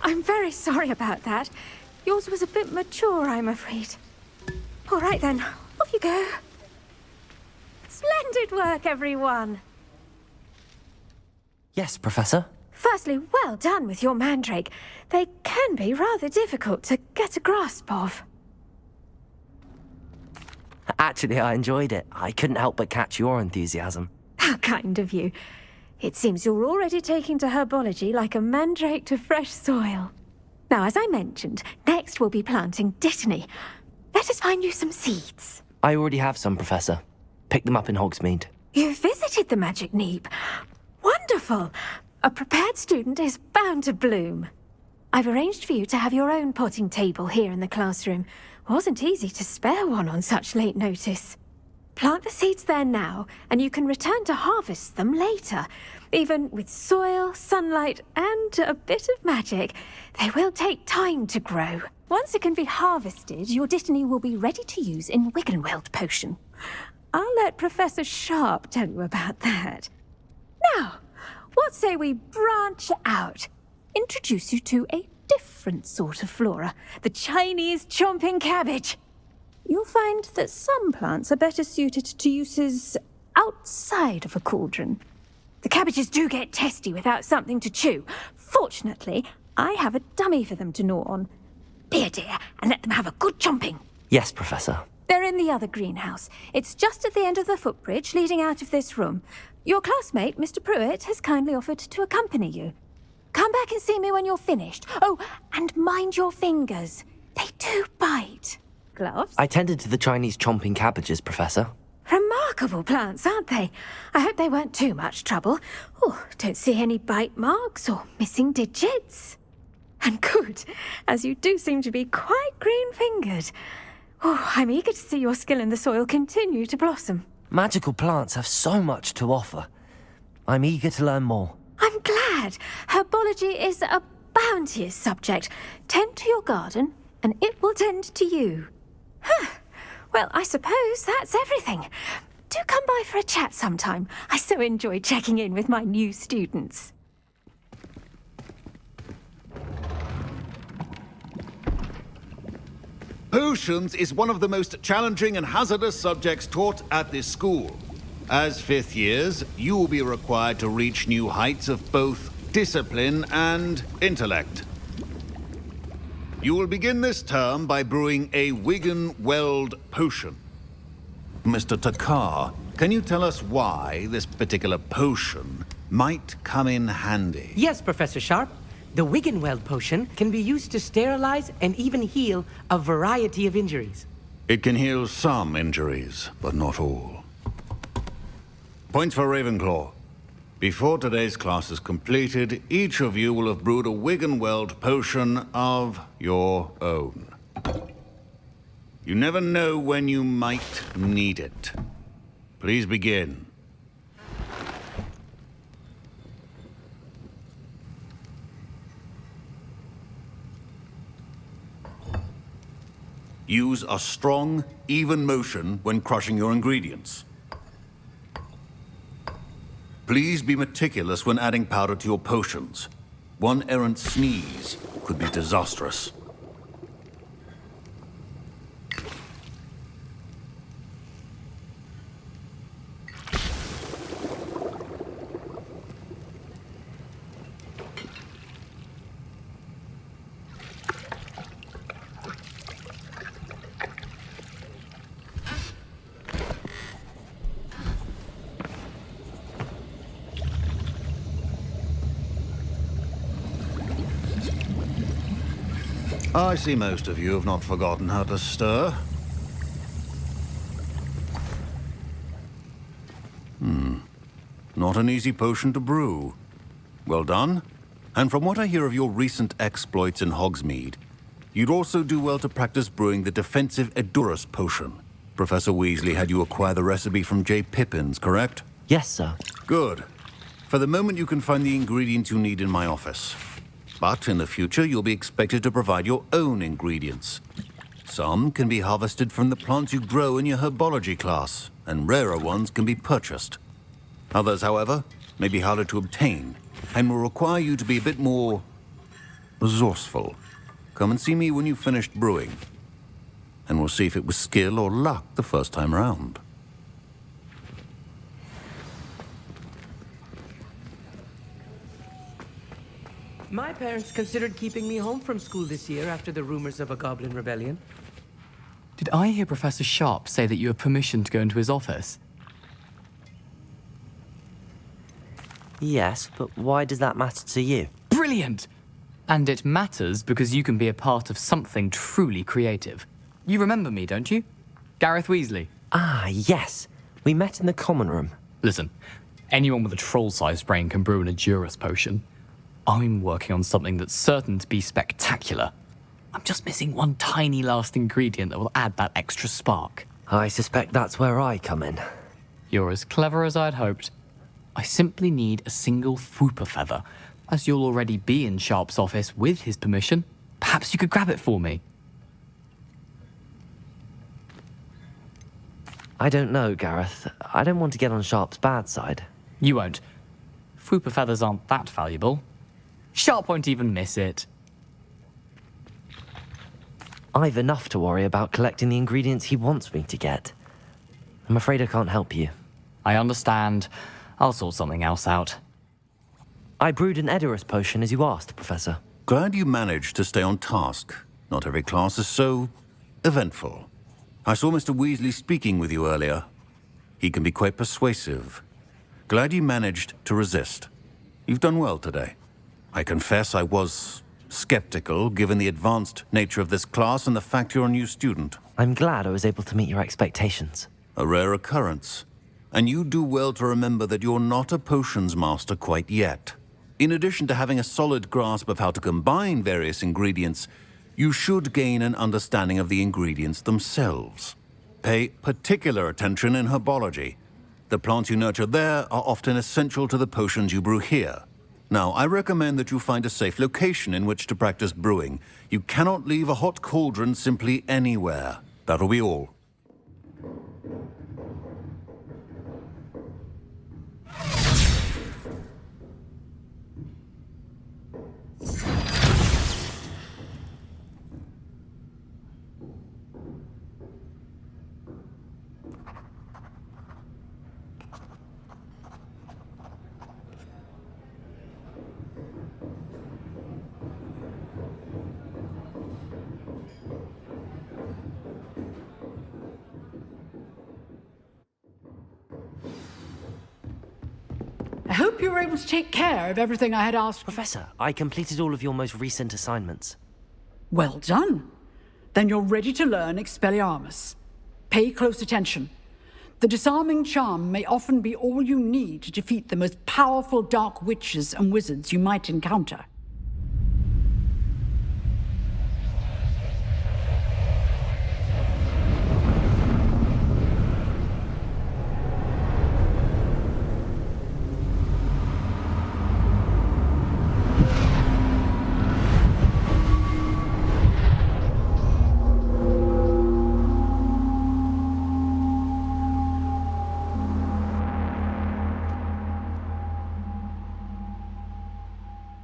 I'm very sorry about that. Yours was a bit mature, I'm afraid. All right then, off you go. Splendid work, everyone. Yes, Professor? Firstly, well done with your mandrake. They can be rather difficult to get a grasp of. Actually, I enjoyed it. I couldn't help but catch your enthusiasm. How kind of you. It seems you're already taking to herbology like a mandrake to fresh soil. Now, as I mentioned, next we'll be planting dittany. Let us find you some seeds. I already have some, Professor. Picked them up in Hogsmeade. You visited the Magic Neep. Wonderful! A prepared student is bound to bloom. I've arranged for you to have your own potting table here in the classroom. Wasn't easy to spare one on such late notice. Plant the seeds there now, and you can return to harvest them later. Even with soil, sunlight, and a bit of magic, they will take time to grow. Once it can be harvested, your dittany will be ready to use in Wiggenweld potion. I'll let Professor Sharp tell you about that. Now, what say we branch out? Introduce you to a different sort of flora, the Chinese chomping cabbage. You'll find that some plants are better suited to uses outside of a cauldron. The cabbages do get testy without something to chew. Fortunately, I have a dummy for them to gnaw on. Be a dear and let them have a good chomping. Yes, Professor. They're in the other greenhouse. It's just at the end of the footbridge leading out of this room. Your classmate, Mr. Pruitt, has kindly offered to accompany you. Come back and see me when you're finished. Oh, and mind your fingers. They do bite. Gloves? I tended to the Chinese chomping cabbages, Professor. Remarkable plants, aren't they? I hope they weren't too much trouble. Oh, don't see any bite marks or missing digits. And good, as you do seem to be quite green-fingered. Oh, I'm eager to see your skill in the soil continue to blossom. Magical plants have so much to offer. I'm eager to learn more. I'm glad. Herbology is a bounteous subject. Tend to your garden, and it will tend to you. Huh. Well, I suppose that's everything. Do come by for a chat sometime. I so enjoy checking in with my new students. Potions is one of the most challenging and hazardous subjects taught at this school. As fifth years, you will be required to reach new heights of both discipline and intellect. You will begin this term by brewing a Wiggenweld potion. Mr. Takar, can you tell us why this particular potion might come in handy? Yes, Professor Sharp. The Wiggenweld potion can be used to sterilize and even heal a variety of injuries. It can heal some injuries, but not all. Points for Ravenclaw. Before today's class is completed, each of you will have brewed a Wiggenweld potion of your own. You never know when you might need it. Please begin. Use a strong, even motion when crushing your ingredients. Please be meticulous when adding powder to your potions. One errant sneeze could be disastrous. I see most of you have not forgotten how to stir. Not an easy potion to brew. Well done. And from what I hear of your recent exploits in Hogsmeade, you'd also do well to practice brewing the defensive Edurus potion. Professor Weasley had you acquire the recipe from J. Pippins, correct? Yes, sir. Good. For the moment, you can find the ingredients you need in my office. But in the future, you'll be expected to provide your own ingredients. Some can be harvested from the plants you grow in your herbology class, and rarer ones can be purchased. Others, however, may be harder to obtain, and will require you to be a bit more resourceful. Come and see me when you've finished brewing, and we'll see if it was skill or luck the first time round. My parents considered keeping me home from school this year after the rumors of a goblin rebellion. Did I hear Professor Sharp say that you have permission to go into his office? Yes, but why does that matter to you? Brilliant! And it matters because you can be a part of something truly creative. You remember me, don't you? Gareth Weasley. Ah, yes. We met in the common room. Listen, anyone with a troll-sized brain can brew an Edurus potion. I'm working on something that's certain to be spectacular. I'm just missing one tiny last ingredient that will add that extra spark. I suspect that's where I come in. You're as clever as I'd hoped. I simply need a single Fwooper feather. As you'll already be in Sharp's office with his permission, perhaps you could grab it for me. I don't know, Gareth. I don't want to get on Sharp's bad side. You won't. Fwooper feathers aren't that valuable. Sharp won't even miss it. I've enough to worry about collecting the ingredients he wants me to get. I'm afraid I can't help you. I understand. I'll sort something else out. I brewed an Edurus potion as you asked, Professor. Glad you managed to stay on task. Not every class is so eventful. I saw Mr. Weasley speaking with you earlier. He can be quite persuasive. Glad you managed to resist. You've done well today. I confess I was skeptical, given the advanced nature of this class and the fact you're a new student. I'm glad I was able to meet your expectations. A rare occurrence. And you do well to remember that you're not a potions master quite yet. In addition to having a solid grasp of how to combine various ingredients, you should gain an understanding of the ingredients themselves. Pay particular attention in herbology. The plants you nurture there are often essential to the potions you brew here. Now, I recommend that you find a safe location in which to practice brewing. You cannot leave a hot cauldron simply anywhere. That'll be all. hope you were able to take care of everything I had asked. Professor, I completed all of your most recent assignments. Well done. Then you're ready to learn Expelliarmus. Pay close attention. The disarming charm may often be all you need to defeat the most powerful dark witches and wizards you might encounter.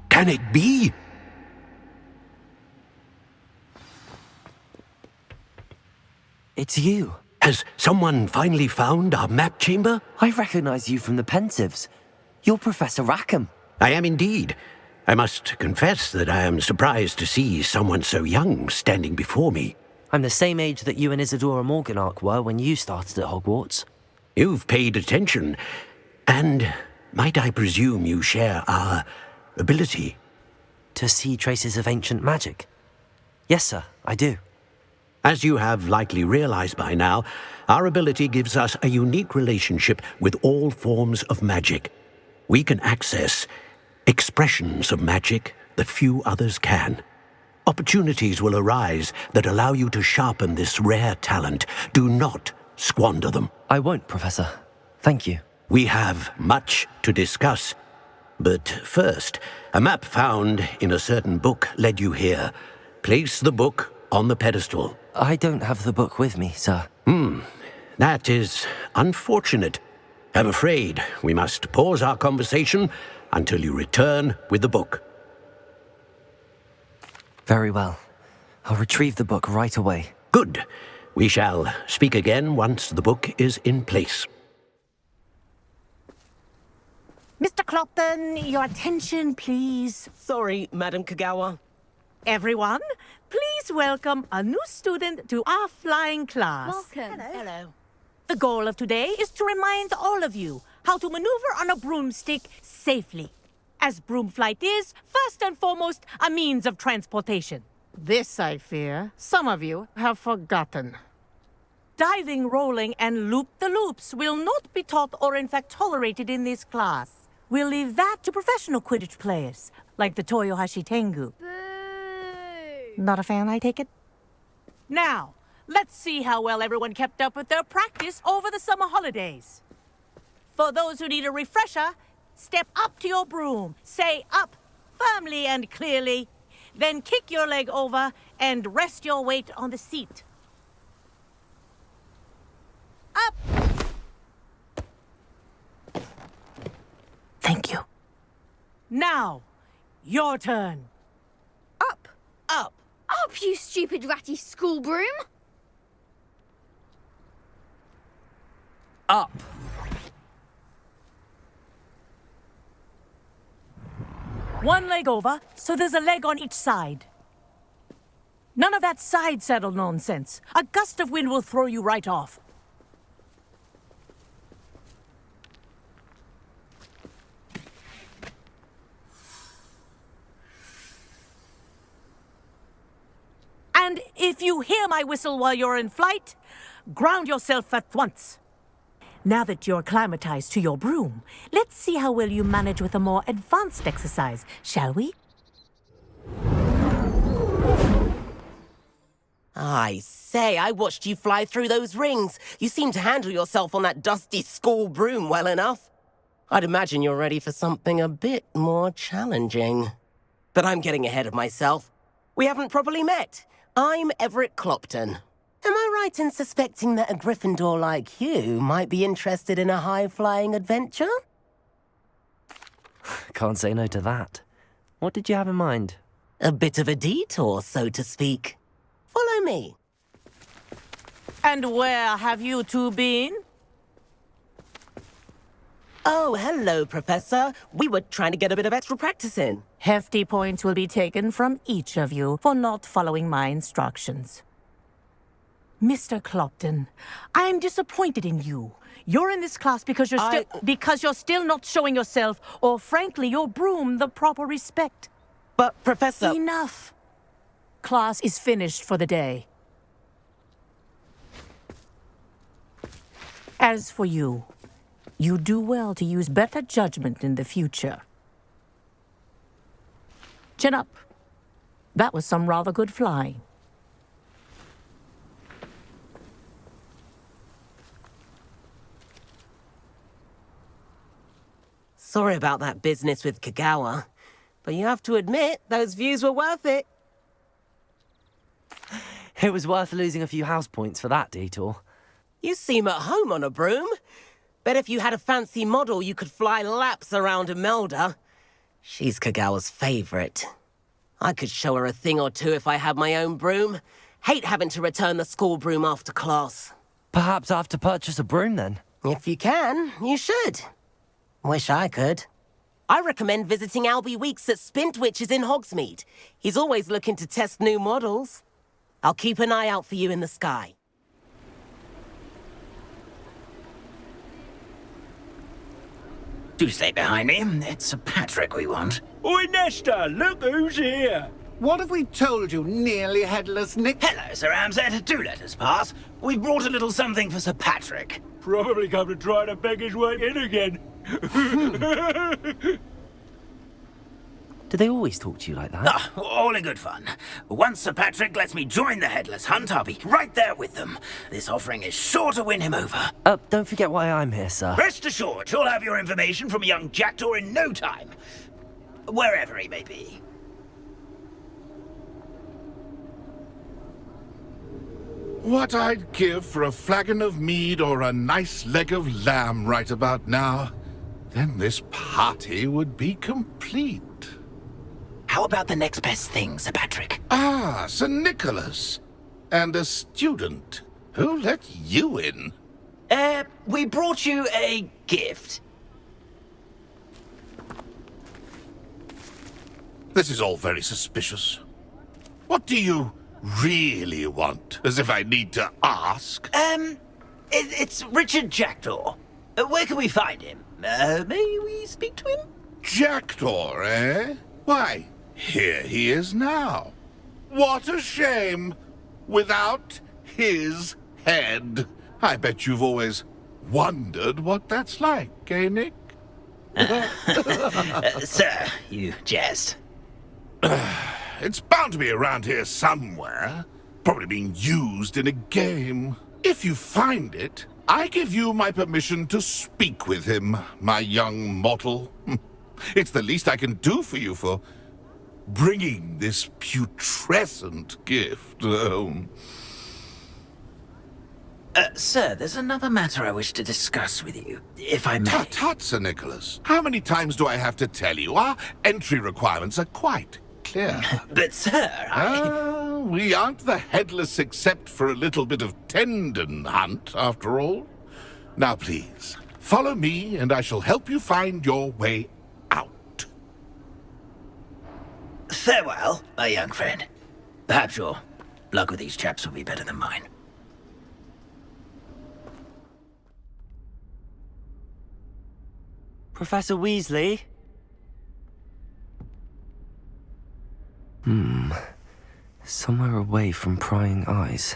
Can it be? It's you. Has someone finally found our map chamber? I recognize you from the Pensives. You're Professor Rackham. I am indeed. I must confess that I am surprised to see someone so young standing before me. I'm the same age that you and Isadora Morganach were when you started at Hogwarts. You've paid attention, and might I presume you share our ability? To see traces of ancient magic? Yes, sir, I do. As you have likely realized by now, our ability gives us a unique relationship with all forms of magic. We can access expressions of magic that few others can. Opportunities will arise that allow you to sharpen this rare talent. Do not squander them. I won't, Professor. Thank you. We have much to discuss. But first, a map found in a certain book led you here. Place the book on the pedestal. I don't have the book with me, sir. That is unfortunate. I'm afraid we must pause our conversation until you return with the book. Very well. I'll retrieve the book right away. Good. We shall speak again once the book is in place. Mr. Clopton, your attention, please. Sorry, Madam Kagawa. Everyone, please welcome a new student to our flying class. Welcome. Hello. The goal of today is to remind all of you how to maneuver on a broomstick safely. As broom flight is, first and foremost, a means of transportation. This, I fear, some of you have forgotten. Diving, rolling, and loop-the-loops will not be taught or in fact tolerated in this class. We'll leave that to professional Quidditch players, like the Toyohashi Tengu. Not a fan, I take it? Now, let's see how well everyone kept up with their practice over the summer holidays. For those who need a refresher, step up to your broom, say up firmly and clearly, then kick your leg over and rest your weight on the seat. Up! Thank you. Now, your turn. Up. Up. Up, you stupid ratty school broom. Up. One leg over, so there's a leg on each side. None of that side saddle nonsense. A gust of wind will throw you right off. And if you hear my whistle while you're in flight, ground yourself at once. Now that you're acclimatized to your broom, let's see how well you manage with a more advanced exercise, shall we? I say, I watched you fly through those rings. You seem to handle yourself on that dusty school broom well enough. I'd imagine you're ready for something a bit more challenging. But I'm getting ahead of myself. We haven't properly met. I'm Everett Clopton. Am I right in suspecting that a Gryffindor like you might be interested in a high-flying adventure? Can't say no to that. What did you have in mind? A bit of a detour, so to speak. Follow me. And where have you two been? Oh, hello, Professor. We were trying to get a bit of extra practice in. Hefty points will be taken from each of you for not following my instructions. Mr. Clopton, I'm disappointed in you. You're in this class because you're still not showing yourself, or frankly, your broom the proper respect. But, Professor... Enough. Class is finished for the day. As for you, you do well to use better judgment in the future. Chin up. That was some rather good flying. Sorry about that business with Kagawa, but you have to admit, those views were worth it. It was worth losing a few house points for that detour. You seem at home on a broom. Bet if you had a fancy model, you could fly laps around Imelda. She's Kagawa's favorite. I could show her a thing or two if I had my own broom. Hate having to return the school broom after class. Perhaps I have to purchase a broom then? If you can, you should. Wish I could. I recommend visiting Albie Weeks at Spintwitches in Hogsmeade. He's always looking to test new models. I'll keep an eye out for you in the sky. Do stay behind me. It's Sir Patrick we want. Oi, Nesta, look who's here. What have we told you, nearly headless Nick? Hello, Sir Ramsed. Do let us pass. We've brought a little something for Sir Patrick. Probably come to try to beg his way in again. Do they always talk to you like that? Ah, all in good fun. Once Sir Patrick lets me join the Headless Hunt, I'll be right there with them. This offering is sure to win him over. Don't forget why I'm here, sir. Rest assured, you'll have your information from a young jackdaw in no time. Wherever he may be. What I'd give for a flagon of mead or a nice leg of lamb right about now. Then this party would be complete. How about the next best thing, Sir Patrick? Ah, Sir Nicholas. And a student. Who let you in? We brought you a gift. This is all very suspicious. What do you really want? As if I need to ask. It's Richard Jackdaw. Where can we find him? May we speak to him? Jackdaw, eh? Why, here he is now. What a shame. Without his head. I bet you've always wondered what that's like, eh, Nick? Sir, you jest. It's bound to be around here somewhere. Probably being used in a game. If you find it, I give you my permission to speak with him, my young mortal. It's the least I can do for you for bringing this putrescent gift home. Sir, there's another matter I wish to discuss with you, if I may. Tut, Sir Nicholas. How many times do I have to tell you? Our entry requirements are quite clear. But, sir, we aren't the headless except for a little bit of tendon hunt, after all. Now, please, follow me, and I shall help you find your way out. Farewell, my young friend. Perhaps your luck with these chaps will be better than mine. Professor Weasley? Somewhere away from prying eyes.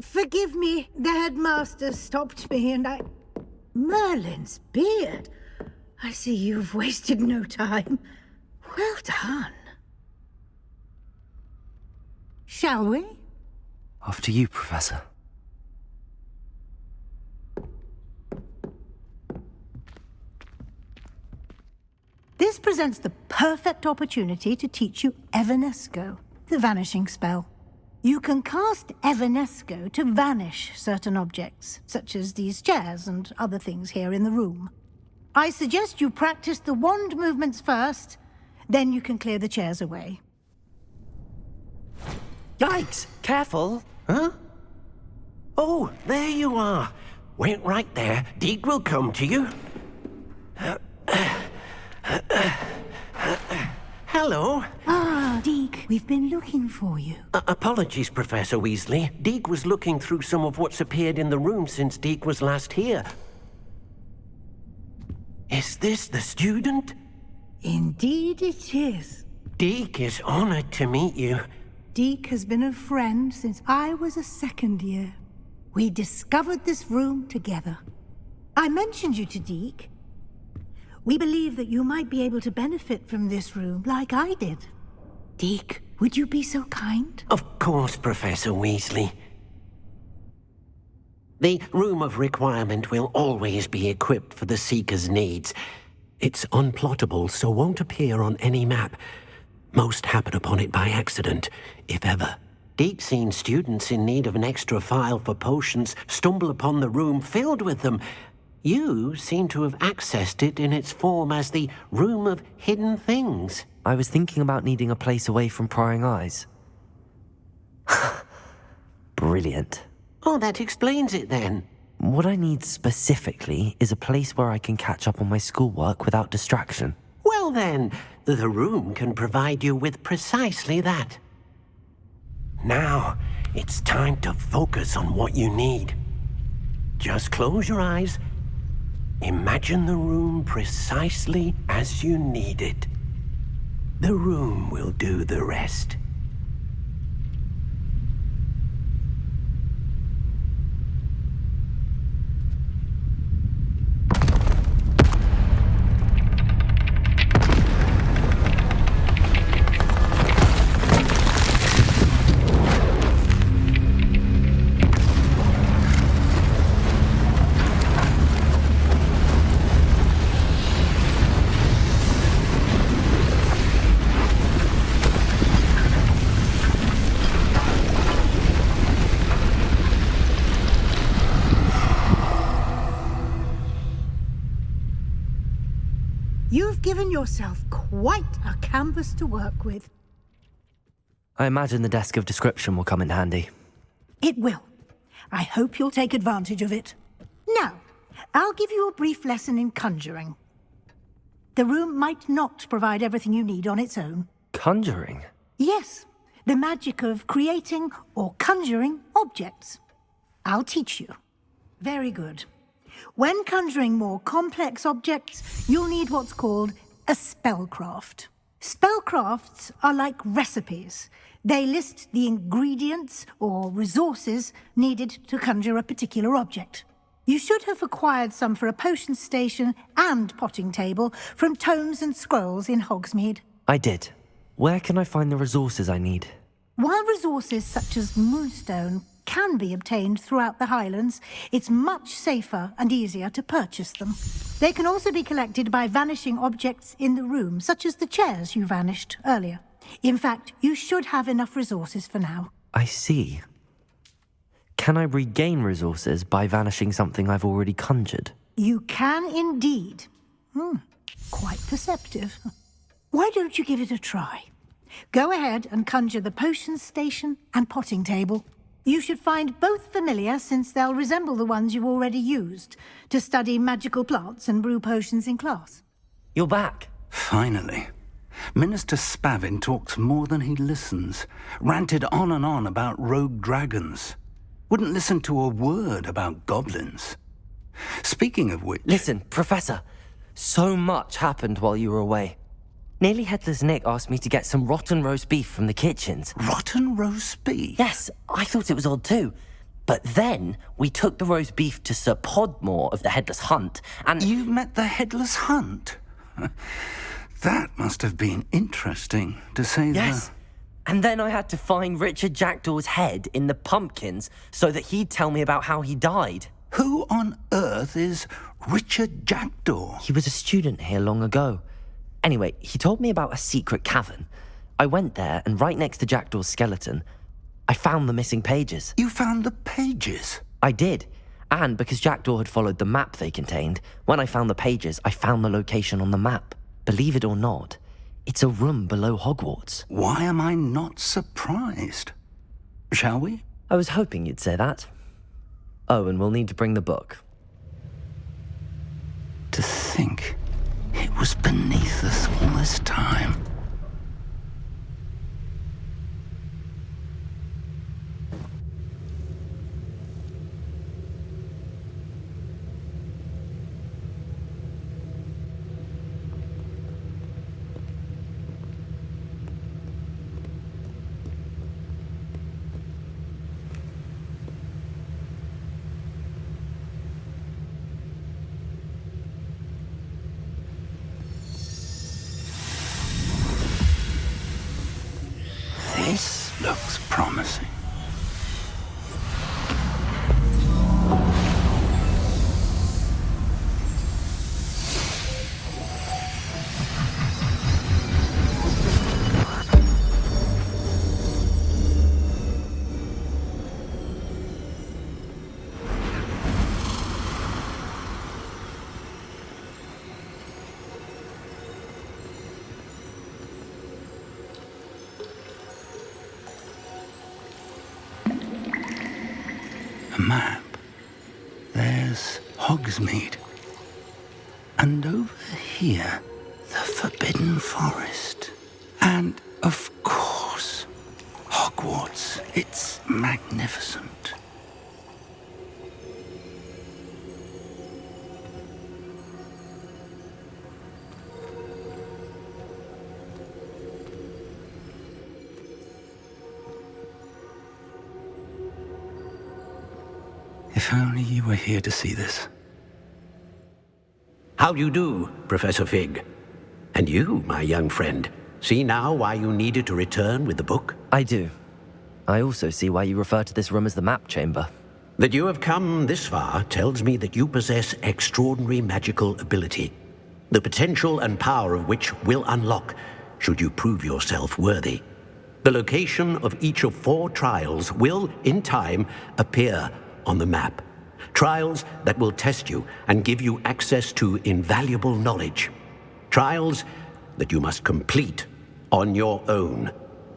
Forgive me, the headmaster stopped me and I... Merlin's beard. I see you've wasted no time. Well done. Shall we? After you, Professor. This presents the perfect opportunity to teach you Evanesco, the vanishing spell. You can cast Evanesco to vanish certain objects, such as these chairs and other things here in the room. I suggest you practice the wand movements first, then you can clear the chairs away. Yikes! Careful! Huh? Oh, there you are. Wait right there. Deke will come to you. Hello. Ah, Deke, we've been looking for you. Apologies, Professor Weasley. Deke was looking through some of what's appeared in the room since Deke was last here. Is this the student? Indeed it is. Deke is honored to meet you. Deke has been a friend since I was a second year. We discovered this room together. I mentioned you to Deke. We believe that you might be able to benefit from this room like I did. Deke, would you be so kind? Of course, Professor Weasley. The Room of Requirement will always be equipped for the Seeker's needs. It's unplottable, so won't appear on any map. Most happen upon it by accident, if ever. Deke's seen students in need of an extra file for potions stumble upon the room filled with them. You seem to have accessed it in its form as the Room of Hidden Things. I was thinking about needing a place away from prying eyes. Brilliant. Oh, that explains it then. What I need specifically is a place where I can catch up on my schoolwork without distraction. Well then, the room can provide you with precisely that. Now, it's time to focus on what you need. Just close your eyes. Imagine the room precisely as you need it. The room will do the rest. You've given yourself quite a canvas to work with. I imagine the desk of description will come in handy. It will. I hope you'll take advantage of it. Now, I'll give you a brief lesson in conjuring. The room might not provide everything you need on its own. Conjuring? Yes, the magic of creating or conjuring objects. I'll teach you. Very good. When conjuring more complex objects, you'll need what's called a spellcraft. Spellcrafts are like recipes. They list the ingredients or resources needed to conjure a particular object. You should have acquired some for a potion station and potting table from tomes and scrolls in Hogsmeade. I did. Where can I find the resources I need? While resources such as Moonstone can be obtained throughout the Highlands, it's much safer and easier to purchase them. They can also be collected by vanishing objects in the room, such as the chairs you vanished earlier. In fact, you should have enough resources for now. I see. Can I regain resources by vanishing something I've already conjured? You can indeed. Quite perceptive. Why don't you give it a try? Go ahead and conjure the potion station and potting table. You should find both familiar, since they'll resemble the ones you've already used to study magical plants and brew potions in class. You're back. Finally. Minister Spavin talks more than he listens. Ranted on and on about rogue dragons. Wouldn't listen to a word about goblins. Speaking of which... Listen, Professor. So much happened while you were away. Nearly Headless Nick asked me to get some rotten roast beef from the kitchens. Rotten roast beef? Yes, I thought it was odd too. But then we took the roast beef to Sir Podmore of the Headless Hunt, and... You met the Headless Hunt? That must have been interesting, to say the... Yes. And then I had to find Richard Jackdaw's head in the pumpkins so that he'd tell me about how he died. Who on earth is Richard Jackdaw? He was a student here long ago. Anyway, he told me about a secret cavern. I went there, and right next to Jackdaw's skeleton, I found the missing pages. You found the pages? I did. And because Jackdaw had followed the map they contained, when I found the pages, I found the location on the map. Believe it or not, it's a room below Hogwarts. Why am I not surprised? Shall we? I was hoping you'd say that. Oh, and we'll need to bring the book. To think it was beneath us all this time. This looks promising. A map. There's Hogsmeade. And over here, the Forbidden Forest. And, of course, Hogwarts. It's magnificent. If only you were here to see this. How do you do, Professor Fig? And you, my young friend, see now why you needed to return with the book? I do. I also see why you refer to this room as the map chamber. That you have come this far tells me that you possess extraordinary magical ability, the potential and power of which will unlock should you prove yourself worthy. The location of each of 4 trials will, in time, appear on the map. Trials that will test you and give you access to invaluable knowledge. Trials that you must complete on your own.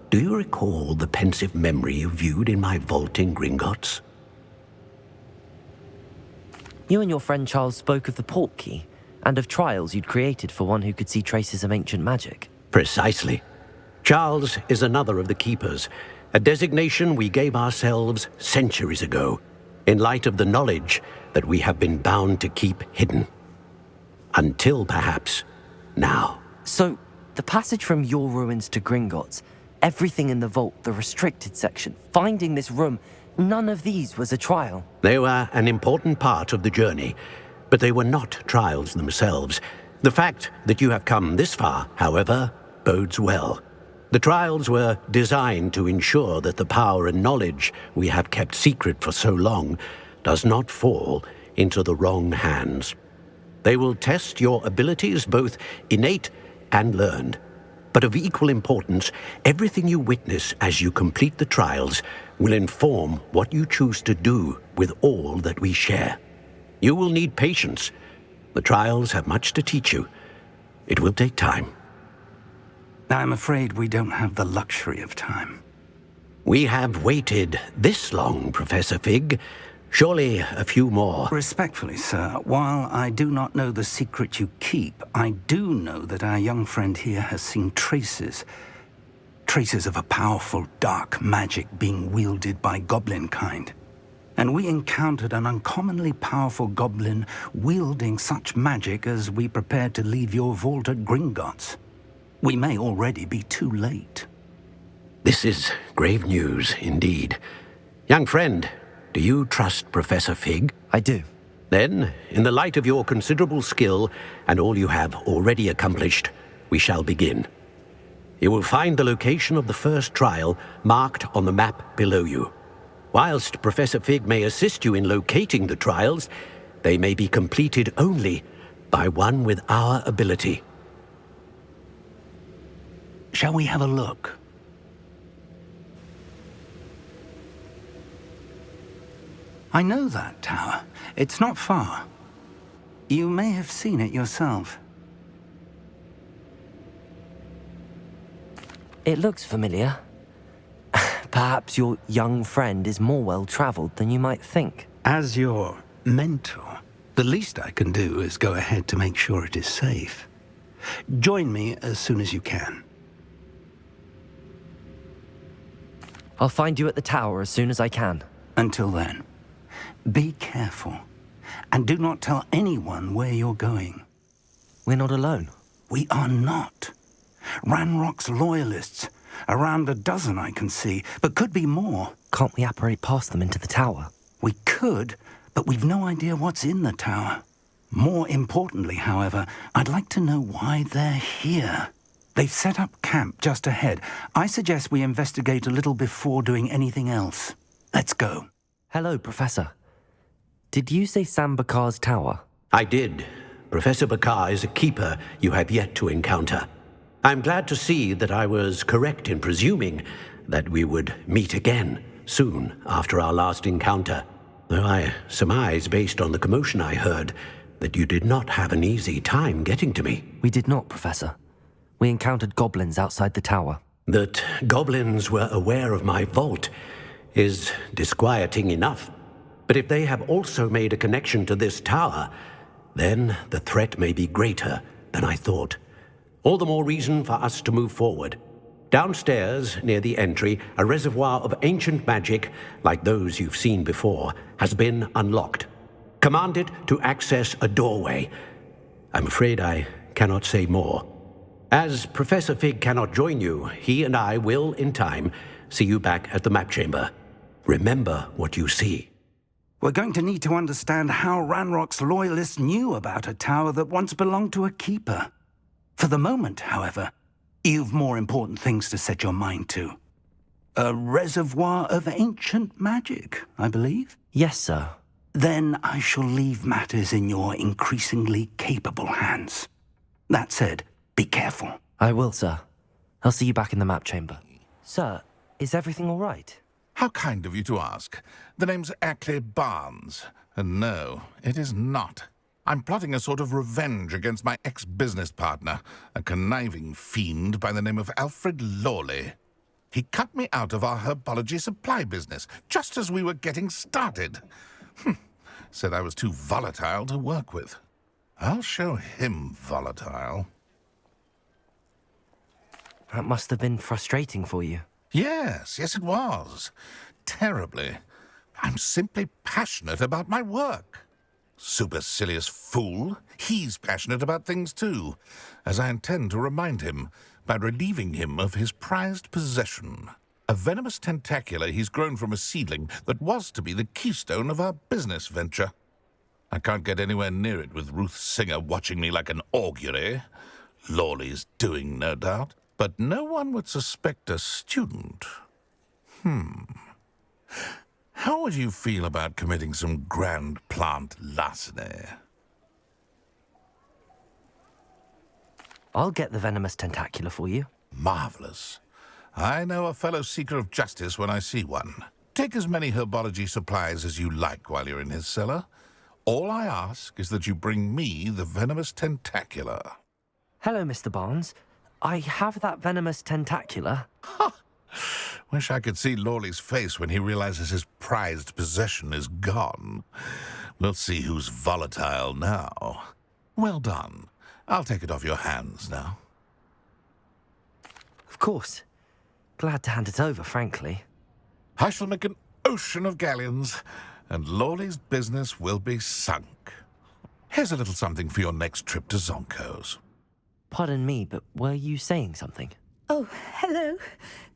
Do you recall the pensive memory you viewed in my vault in Gringotts? You and your friend Charles spoke of the portkey, and of trials you'd created for one who could see traces of ancient magic. Precisely. Charles is another of the keepers, a designation we gave ourselves centuries ago, in light of the knowledge that we have been bound to keep hidden. Until, perhaps, now. So, the passage from your ruins to Gringotts, everything in the vault, the restricted section, finding this room, none of these was a trial. They were an important part of the journey, but they were not trials themselves. The fact that you have come this far, however, bodes well. The trials were designed to ensure that the power and knowledge we have kept secret for so long does not fall into the wrong hands. They will test your abilities, both innate and learned. But of equal importance, everything you witness as you complete the trials will inform what you choose to do with all that we share. You will need patience. The trials have much to teach you. It will take time. I'm afraid we don't have the luxury of time. We have waited this long, Professor Fig. Surely a few more. Respectfully, sir, while I do not know the secret you keep, I do know that our young friend here has seen traces of a powerful dark magic being wielded by goblin kind. And we encountered an uncommonly powerful goblin wielding such magic as we prepared to leave your vault at Gringotts. We may already be too late. This is grave news, indeed. Young friend, do you trust Professor Fig? I do. Then, in the light of your considerable skill and all you have already accomplished, we shall begin. You will find the location of the first trial marked on the map below you. Whilst Professor Fig may assist you in locating the trials, they may be completed only by one with our ability. Shall we have a look? I know that tower. It's not far. You may have seen it yourself. It looks familiar. Perhaps your young friend is more well-traveled than you might think. As your mentor, the least I can do is go ahead to make sure it is safe. Join me as soon as you can. I'll find you at the tower as soon as I can. Until then, be careful. And do not tell anyone where you're going. We're not alone. We are not. Ranrock's loyalists. Around a dozen I can see, but could be more. Can't we apparate past them into the tower? We could, but we've no idea what's in the tower. More importantly, however, I'd like to know why they're here. They've set up camp just ahead. I suggest we investigate a little before doing anything else. Let's go. Hello, Professor. Did you say Sam Bakar's tower? I did. Professor Bakar is a keeper you have yet to encounter. I'm glad to see that I was correct in presuming that we would meet again soon after our last encounter, though I surmise, based on the commotion I heard, that you did not have an easy time getting to me. We did not, Professor. We encountered goblins outside the tower. That goblins were aware of my vault is disquieting enough. But if they have also made a connection to this tower, then the threat may be greater than I thought. All the more reason for us to move forward. Downstairs, near the entry, a reservoir of ancient magic, like those you've seen before, has been unlocked. Command it to access a doorway. I'm afraid I cannot say more. As Professor Fig cannot join you, he and I will, in time, see you back at the map chamber. Remember what you see. We're going to need to understand how Ranrock's loyalists knew about a tower that once belonged to a keeper. For the moment, however, you've more important things to set your mind to. A reservoir of ancient magic, I believe? Yes, sir. Then I shall leave matters in your increasingly capable hands. That said, be careful. I will, sir. I'll see you back in the map chamber. Sir, is everything all right? How kind of you to ask. The name's Ackley Barnes. And no, it is not. I'm plotting a sort of revenge against my ex-business partner, a conniving fiend by the name of Alfred Lawley. He cut me out of our herbology supply business, just as we were getting started. Said I was too volatile to work with. I'll show him volatile. That must have been frustrating for you. Yes, it was. Terribly. I'm simply passionate about my work. Supercilious fool. He's passionate about things too, as I intend to remind him by relieving him of his prized possession. A venomous tentacula he's grown from a seedling that was to be the keystone of our business venture. I can't get anywhere near it with Ruth Singer watching me like an augury. Lawley's doing, no doubt. But no one would suspect a student. How would you feel about committing some grand plant larceny? I'll get the venomous tentacula for you. Marvelous. I know a fellow seeker of justice when I see one. Take as many herbology supplies as you like while you're in his cellar. All I ask is that you bring me the venomous tentacula. Hello, Mr. Barnes. I have that venomous tentacula. Wish I could see Lawley's face when he realizes his prized possession is gone. We'll see who's volatile now. Well done. I'll take it off your hands now. Of course. Glad to hand it over, frankly. I shall make an ocean of galleons, and Lawley's business will be sunk. Here's a little something for your next trip to Zonko's. Pardon me, but were you saying something? Oh, hello.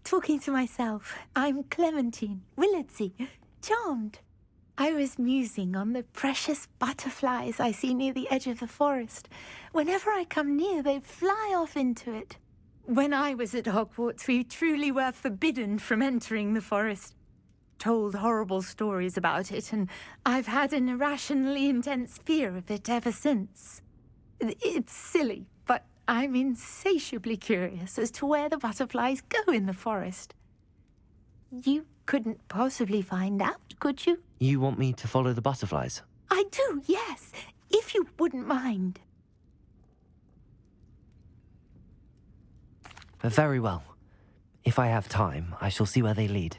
Talking to myself. I'm Clementine Willardsey. Charmed. I was musing on the precious butterflies I see near the edge of the forest. Whenever I come near, they fly off into it. When I was at Hogwarts, we truly were forbidden from entering the forest. Told horrible stories about it, and I've had an irrationally intense fear of it ever since. It's silly, but I'm insatiably curious as to where the butterflies go in the forest. You couldn't possibly find out, could you? You want me to follow the butterflies? I do, yes, if you wouldn't mind. Very well. If I have time, I shall see where they lead.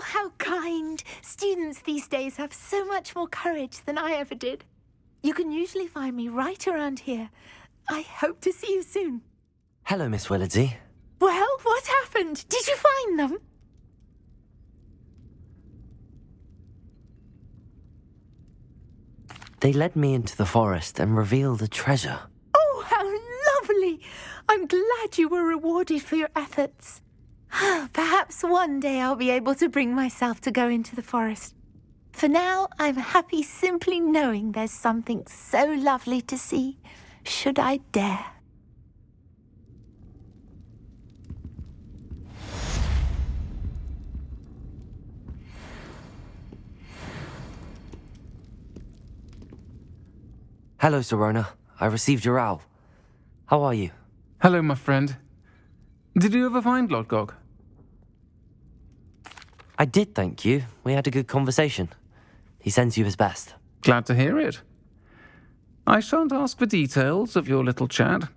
how kind. Students these days have so much more courage than I ever did. You can usually find me right around here. I hope to see you soon. Hello, Miss Willardsey. Well, what happened? Did you find them? They led me into the forest and revealed a treasure. Oh, how lovely! I'm glad you were rewarded for your efforts. Perhaps one day I'll be able to bring myself to go into the forest. For now, I'm happy simply knowing there's something so lovely to see, should I dare. Hello, Sirona. I received your owl. How are you? Hello, my friend. Did you ever find Lodgog? I did, thank you. We had a good conversation. He sends you his best. Glad to hear it. I shan't ask for details of your little chat,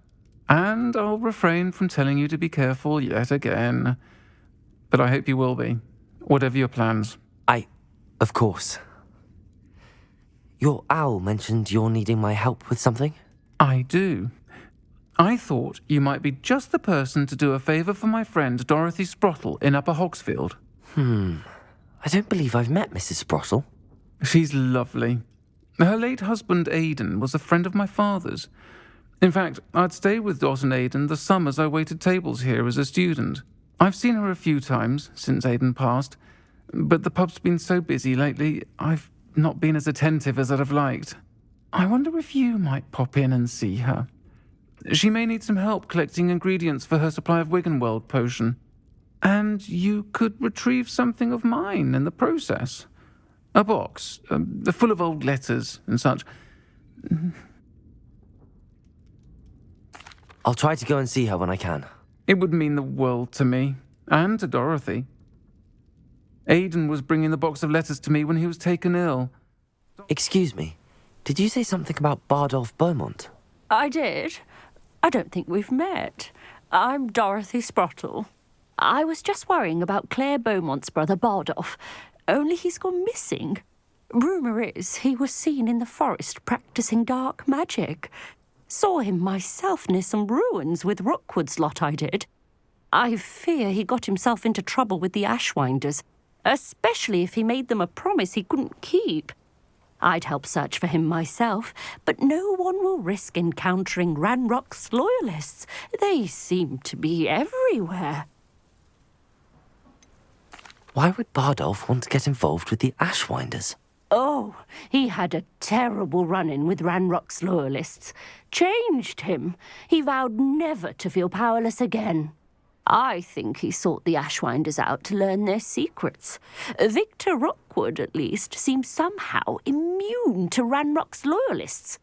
and I'll refrain from telling you to be careful yet again. But I hope you will be, whatever your plans. Of course. Your owl mentioned you're needing my help with something? I do. I thought you might be just the person to do a favour for my friend Dorothy Sprottle in Upper Hogsfield. I don't believe I've met Mrs. Sprottle. She's lovely. Her late husband Aidan was a friend of my father's. In fact, I'd stay with Dot and Aidan the summers I waited tables here as a student. I've seen her a few times since Aidan passed, but the pub's been so busy lately, I've not been as attentive as I'd have liked. I wonder if you might pop in and see her. She may need some help collecting ingredients for her supply of Wiggenweld potion. And you could retrieve something of mine in the process. A box, full of old letters and such. I'll try to go and see her when I can. It would mean the world to me, and to Dorothy. Aidan was bringing the box of letters to me when he was taken ill. Excuse me, did you say something about Bardolph Beaumont? I did. I don't think we've met. I'm Dorothy Sprottle. I was just worrying about Claire Beaumont's brother Bardolph, only he's gone missing. Rumour is he was seen in the forest practising dark magic. Saw him myself near some ruins with Rookwood's lot I did. I fear he got himself into trouble with the Ashwinders, especially if he made them a promise he couldn't keep. I'd help search for him myself, but no one will risk encountering Ranrock's loyalists. They seem to be everywhere. Why would Bardolph want to get involved with the Ashwinders? Oh, he had a terrible run-in with Ranrock's loyalists. Changed him. He vowed never to feel powerless again. I think he sought the Ashwinders out to learn their secrets. Victor Rookwood, at least, seems somehow immune to Ranrock's loyalists.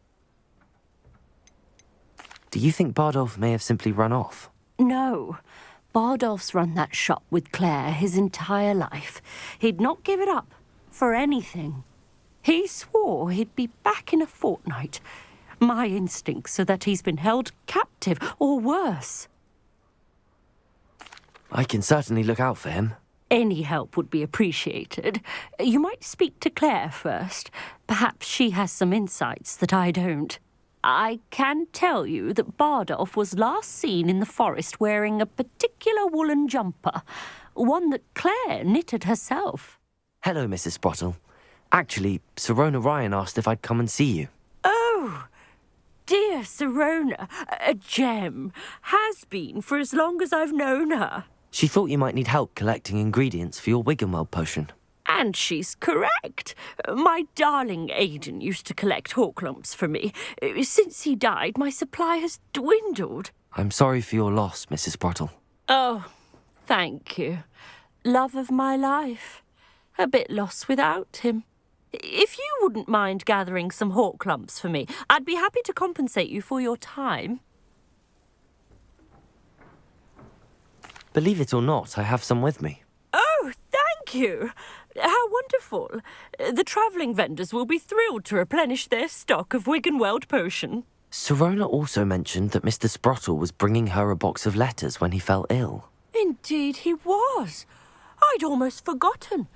Do you think Bardolph may have simply run off? No. Bardolph's run that shop with Claire his entire life. He'd not give it up for anything. He swore he'd be back in a fortnight. My instincts are that he's been held captive, or worse. I can certainly look out for him. Any help would be appreciated. You might speak to Claire first. Perhaps she has some insights that I don't. I can tell you that Bardolph was last seen in the forest wearing a particular woolen jumper, one that Claire knitted herself. Hello, Mrs. Sprottle. Actually, Sirona Ryan asked if I'd come and see you. Oh, dear Sirona, a gem. Has been for as long as I've known her. She thought you might need help collecting ingredients for your Wiggenweld potion. And she's correct. My darling Aidan used to collect Horcruxes for me. Since he died, my supply has dwindled. I'm sorry for your loss, Mrs. Sprottle. Oh, thank you. Love of my life. A bit lost without him. If you wouldn't mind gathering some Horcruxes for me, I'd be happy to compensate you for your time. Believe it or not, I have some with me. Oh, thank you. How wonderful. The travelling vendors will be thrilled to replenish their stock of Wiggenweld potion. Sirona also mentioned that Mr. Sprottle was bringing her a box of letters when he fell ill. Indeed he was. I'd almost forgotten.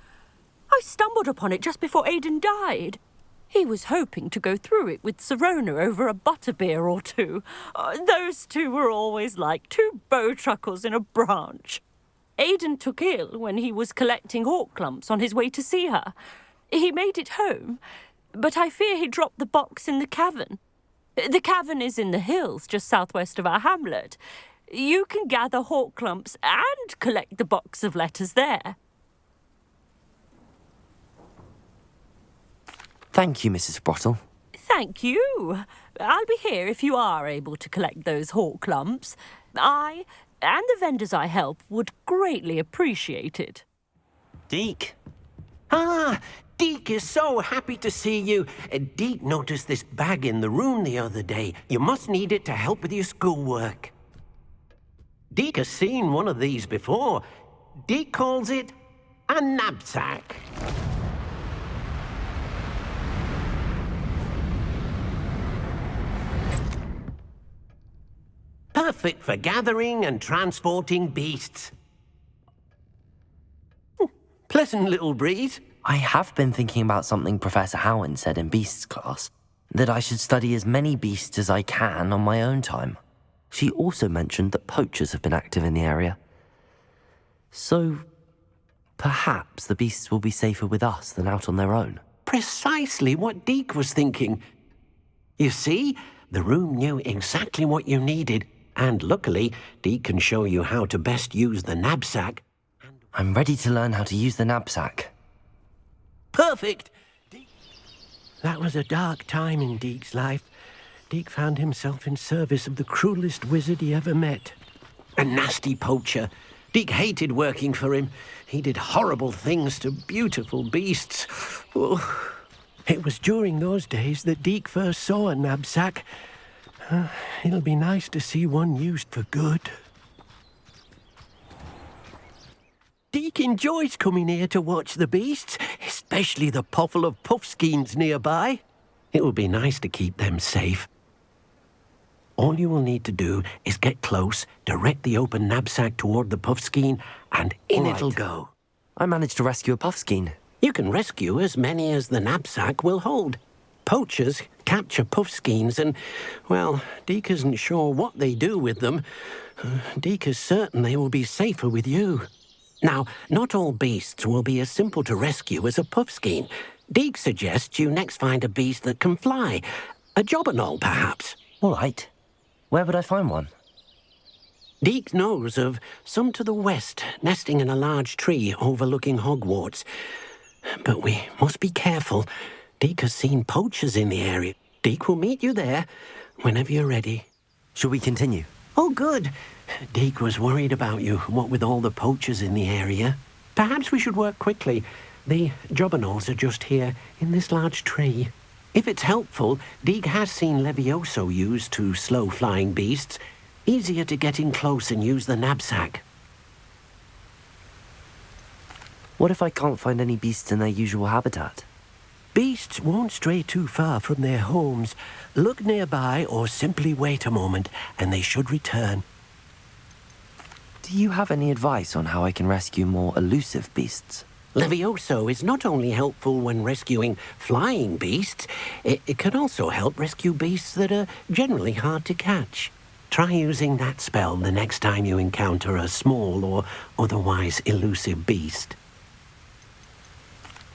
I stumbled upon it just before Aidan died. He was hoping to go through it with Sirona over a butterbeer or two. Those two were always like two bowtruckles in a branch. Aidan took ill when he was collecting hawk clumps on his way to see her. He made it home, but I fear he dropped the box in the cavern. The cavern is in the hills just southwest of our hamlet. You can gather hawk clumps and collect the box of letters there. Thank you, Mrs. Sprottle. Thank you. I'll be here if you are able to collect those hawk clumps. I and the vendors I help would greatly appreciate it. Deke. Ah, Deke is so happy to see you. Deke noticed this bag in the room the other day. You must need it to help with your schoolwork. Deke has seen one of these before. Deke calls it a knapsack. Perfect for gathering and transporting beasts. Pleasant little breeze. I have been thinking about something Professor Howard said in Beasts class, that I should study as many beasts as I can on my own time. She also mentioned that poachers have been active in the area. So, perhaps the beasts will be safer with us than out on their own. Precisely what Deke was thinking. You see, the room knew exactly what you needed, and luckily, Deke can show you how to best use the knapsack. I'm ready to learn how to use the knapsack. Perfect! That was a dark time in Deke's life. Deke found himself in service of the cruelest wizard he ever met. A nasty poacher. Deke hated working for him. He did horrible things to beautiful beasts. Oh. It was during those days that Deke first saw a knapsack. It'll be nice to see one used for good. Deke enjoys coming here to watch the beasts, especially the poffle of puffskeins nearby. It will be nice to keep them safe. All you will need to do is get close, direct the open knapsack toward the puffskein, and in it'll go. I managed to rescue a puffskein. You can rescue as many as the knapsack will hold. Poachers capture puffskeins and, well, Deke isn't sure what they do with them. Deke is certain they will be safer with you. Now, not all beasts will be as simple to rescue as a puffskein. Deke suggests you next find a beast that can fly. A jobberknoll, perhaps. All right. Where would I find one? Deke knows of some to the west, nesting in a large tree overlooking Hogwarts. But we must be careful. Deke has seen poachers in the area. Deke will meet you there whenever you're ready. Shall we continue? Oh, good. Deke was worried about you, what with all the poachers in the area. Perhaps we should work quickly. The jobberknolls are just here, in this large tree. If it's helpful, Deke has seen Leviosa used to slow flying beasts. Easier to get in close and use the knapsack. What if I can't find any beasts in their usual habitat? Beasts won't stray too far from their homes. Look nearby or simply wait a moment, and they should return. Do you have any advice on how I can rescue more elusive beasts? Leviosa is not only helpful when rescuing flying beasts, it can also help rescue beasts that are generally hard to catch. Try using that spell the next time you encounter a small or otherwise elusive beast.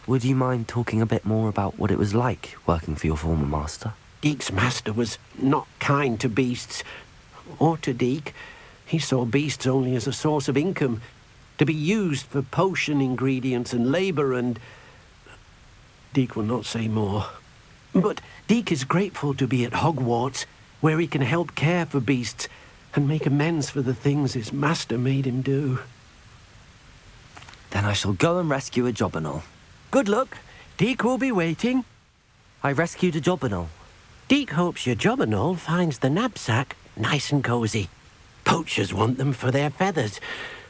Would you mind talking a bit more about what it was like working for your former master? Deke's master was not kind to beasts, or to Deke. He saw beasts only as a source of income, to be used for potion ingredients and labour and... Deke will not say more. But Deke is grateful to be at Hogwarts, where he can help care for beasts and make amends for the things his master made him do. Then I shall go and rescue a jobberknoll. Good luck. Deke will be waiting. I rescued a jobberknoll. Deke hopes your jobberknoll finds the knapsack nice and cosy. Poachers want them for their feathers,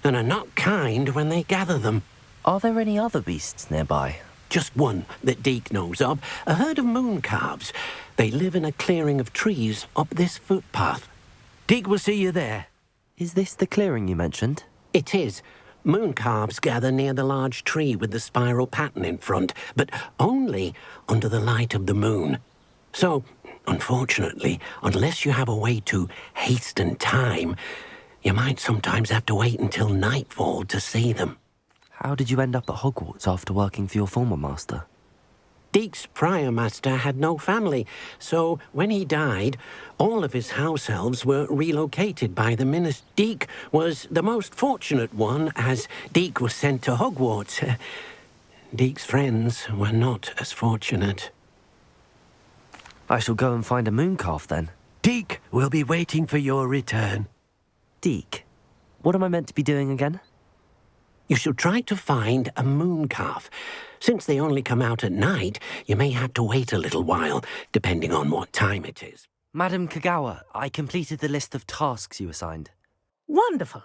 and are not kind when they gather them. Are there any other beasts nearby? Just one that Deke knows of, a herd of mooncalves. They live in a clearing of trees up this footpath. Deke will see you there. Is this the clearing you mentioned? It is. Mooncalves gather near the large tree with the spiral pattern in front, but only under the light of the moon. So, unfortunately, unless you have a way to hasten time, you might sometimes have to wait until nightfall to see them. How did you end up at Hogwarts after working for your former master? Deek's prior master had no family, so when he died, all of his house elves were relocated by the minister. Deek was the most fortunate one, as Deek was sent to Hogwarts. Deek's friends were not as fortunate. I shall go and find a mooncalf then. Deek will be waiting for your return. Deek? What am I meant to be doing again? You shall try to find a mooncalf. Since they only come out at night, you may have to wait a little while, depending on what time it is. Madam Kagawa, I completed the list of tasks you assigned. Wonderful.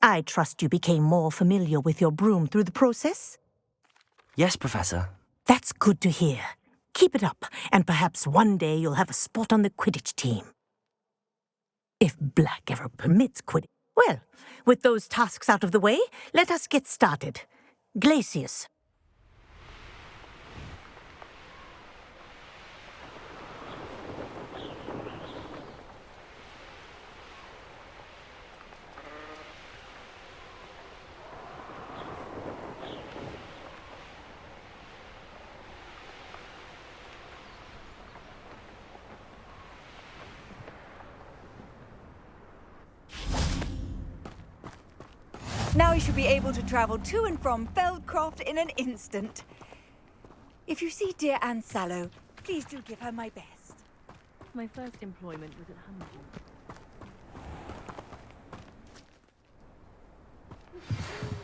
I trust you became more familiar with your broom through the process? Yes, Professor. That's good to hear. Keep it up, and perhaps one day you'll have a spot on the Quidditch team. If Black ever permits Quidditch. Well, with those tasks out of the way, let us get started. Glacius. Now you should be able to travel to and from Feldcroft in an instant. If you see dear Anne Sallow, please do give her my best. My first employment was at Huntington.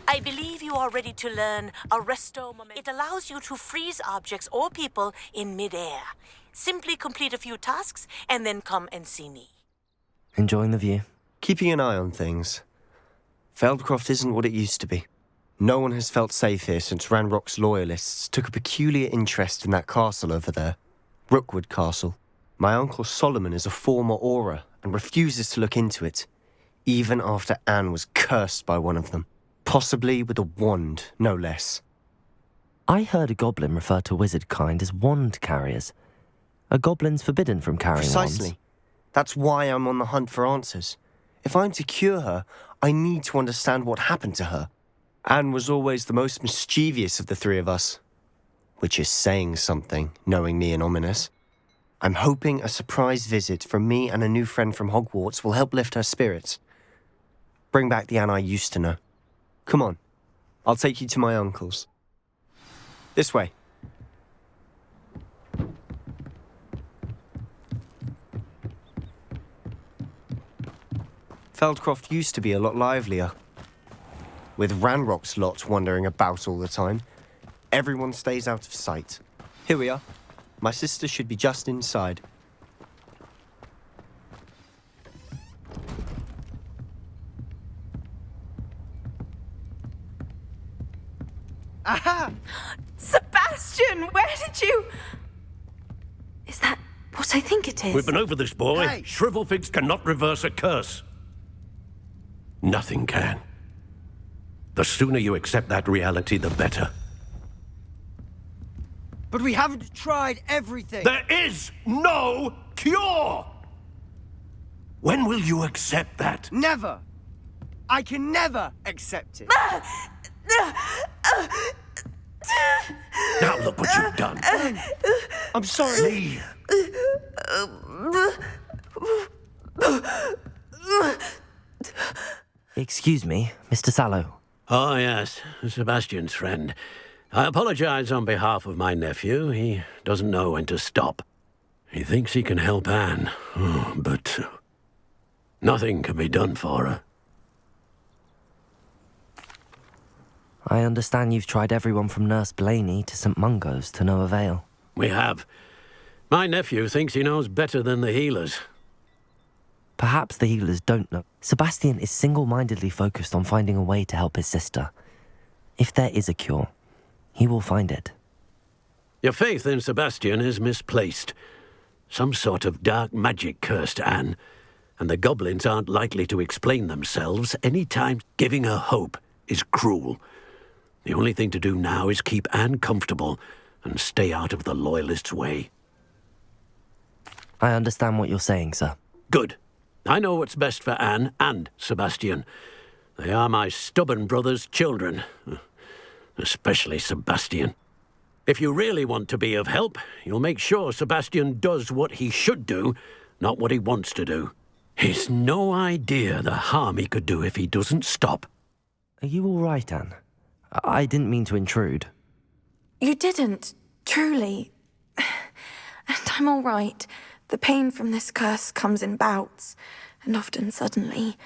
I believe you are ready to learn Arresto Momentum. It allows you to freeze objects or people in midair. Simply complete a few tasks and then come and see me. Enjoying the view? Keeping an eye on things. Feldcroft isn't what it used to be. No one has felt safe here since Ranrock's loyalists took a peculiar interest in that castle over there. Rookwood Castle. My uncle Solomon is a former Auror and refuses to look into it, even after Anne was cursed by one of them. Possibly with a wand, no less. I heard a goblin refer to wizard kind as wand carriers. Are goblins forbidden from carrying wands? Precisely. That's why I'm on the hunt for answers. If I'm to cure her, I need to understand what happened to her. Anne was always the most mischievous of the three of us. Which is saying something, knowing me and ominous. I'm hoping a surprise visit from me and a new friend from Hogwarts will help lift her spirits. Bring back the Anne I used to know. Come on, I'll take you to my uncle's. This way. Feldcroft used to be a lot livelier. With Ranrock's lot wandering about all the time, everyone stays out of sight. Here we are. My sister should be just inside. Aha! Sebastian, where did you... Is that what I think it is? We've been over this, boy. Hey. Shrivelfigs cannot reverse a curse. Nothing can. The sooner you accept that reality, the better. But we haven't tried everything. There is no cure! When will you accept that? Never. I can never accept it. Now look what you've done. I'm sorry. Excuse me, Mr. Sallow. Oh, yes, Sebastian's friend. I apologize on behalf of my nephew. He doesn't know when to stop. He thinks he can help Anne, but nothing can be done for her. I understand you've tried everyone from Nurse Blaney to St. Mungo's to no avail. We have. My nephew thinks he knows better than the healers. Perhaps the healers don't know. Sebastian is single-mindedly focused on finding a way to help his sister. If there is a cure, he will find it. Your faith in Sebastian is misplaced. Some sort of dark magic cursed Anne, and the goblins aren't likely to explain themselves any time. Giving her hope is cruel. The only thing to do now is keep Anne comfortable and stay out of the Loyalists' way. I understand what you're saying, sir. Good. I know what's best for Anne and Sebastian. They are my stubborn brother's children. Especially Sebastian. If you really want to be of help, you'll make sure Sebastian does what he should do, not what he wants to do. He's no idea the harm he could do if he doesn't stop. Are you all right, Anne? I didn't mean to intrude. You didn't, truly. And I'm all right. The pain from this curse comes in bouts, and often suddenly.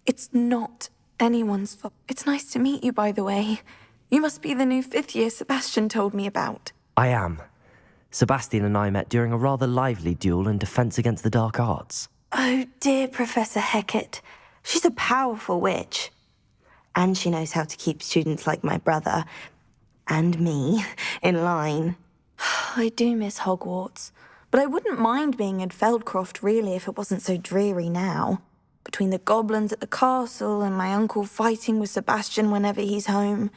It's not anyone's fault. It's nice to meet you, by the way. You must be the new 5th year Sebastian told me about. I am. Sebastian and I met during a rather lively duel in Defense Against the Dark Arts. Oh, dear Professor Hecat. She's a powerful witch. And she knows how to keep students like my brother, and me, in line. I do miss Hogwarts, but I wouldn't mind being in Feldcroft, really, if it wasn't so dreary now. Between the goblins at the castle and my uncle fighting with Sebastian whenever he's home,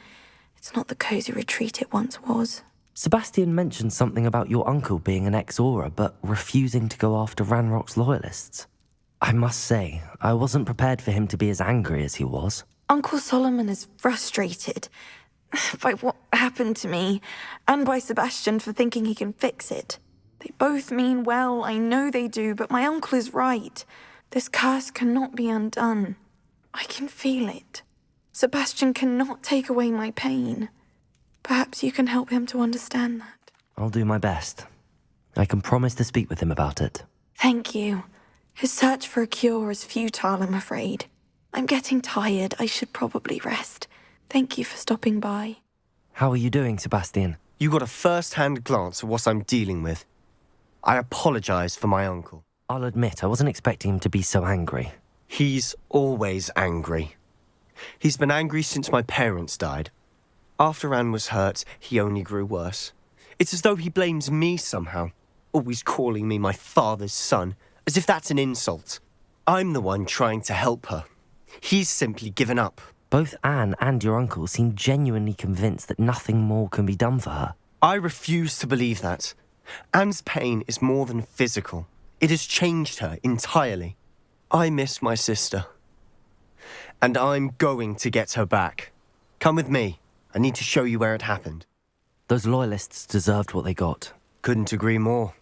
it's not the cosy retreat it once was. Sebastian mentioned something about your uncle being an ex-Auror, but refusing to go after Ranrock's Loyalists. I must say, I wasn't prepared for him to be as angry as he was. Uncle Solomon is frustrated by what happened to me, and by Sebastian for thinking he can fix it. They both mean well, I know they do, but my uncle is right. This curse cannot be undone. I can feel it. Sebastian cannot take away my pain. Perhaps you can help him to understand that. I'll do my best. I can promise to speak with him about it. Thank you. His search for a cure is futile, I'm afraid. I'm getting tired. I should probably rest. Thank you for stopping by. How are you doing, Sebastian? You got a first-hand glance at what I'm dealing with. I apologize for my uncle. I'll admit, I wasn't expecting him to be so angry. He's always angry. He's been angry since my parents died. After Anne was hurt, he only grew worse. It's as though he blames me somehow, always calling me my father's son, as if that's an insult. I'm the one trying to help her. He's simply given up. Both Anne and your uncle seem genuinely convinced that nothing more can be done for her. I refuse to believe that. Anne's pain is more than physical. It has changed her entirely. I miss my sister. And I'm going to get her back. Come with me. I need to show you where it happened. Those Loyalists deserved what they got. Couldn't agree more.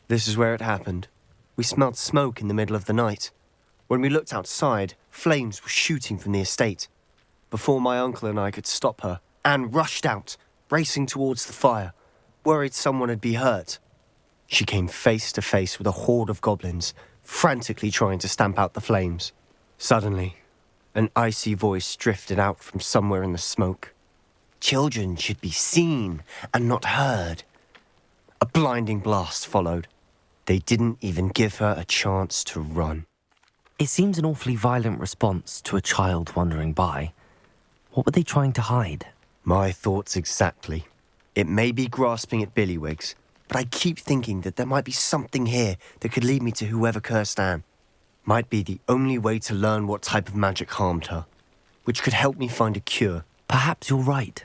This is where it happened. We smelled smoke in the middle of the night. When we looked outside, flames were shooting from the estate. Before my uncle and I could stop her, Anne rushed out, racing towards the fire, worried someone had been hurt. She came face to face with a horde of goblins, frantically trying to stamp out the flames. Suddenly, an icy voice drifted out from somewhere in the smoke. Children should be seen and not heard. A blinding blast followed. They didn't even give her a chance to run. It seems an awfully violent response to a child wandering by. What were they trying to hide? My thoughts exactly. It may be grasping at Billywigs, but I keep thinking that there might be something here that could lead me to whoever cursed Anne. Might be the only way to learn what type of magic harmed her, which could help me find a cure. Perhaps you're right.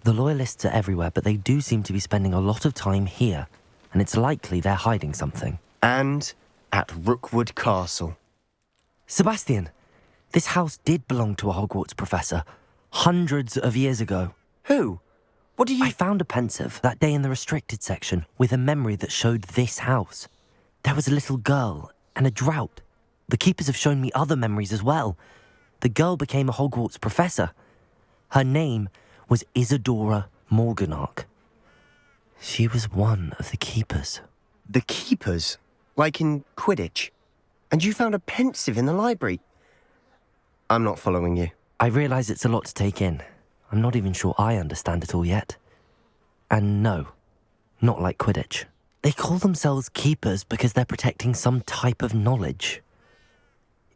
The Loyalists are everywhere, but they do seem to be spending a lot of time here, and it's likely they're hiding something. And at Rookwood Castle. Sebastian, this house did belong to a Hogwarts professor, hundreds of years ago. Who? What do you... I found a pensive that day in the restricted section with a memory that showed this house. There was a little girl and a drought. The keepers have shown me other memories as well. The girl became a Hogwarts professor. Her name was Isadora Morganach. She was one of the keepers. The keepers? Like in Quidditch? And you found a pensive in the library? I'm not following you. I realise it's a lot to take in. I'm not even sure I understand it all yet. And no, not like Quidditch. They call themselves keepers because they're protecting some type of knowledge.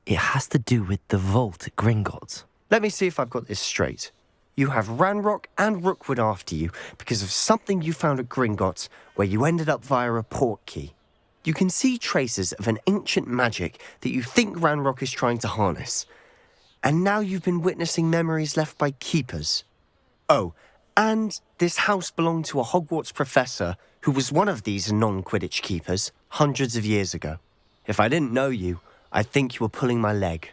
It has to do with the vault at Gringotts. Let me see if I've got this straight. You have Ranrock and Rookwood after you because of something you found at Gringotts where you ended up via a portkey. You can see traces of an ancient magic that you think Ranrock is trying to harness. And now you've been witnessing memories left by keepers. Oh, and this house belonged to a Hogwarts professor who was one of these non-Quidditch keepers hundreds of years ago. If I didn't know you, I'd think you were pulling my leg.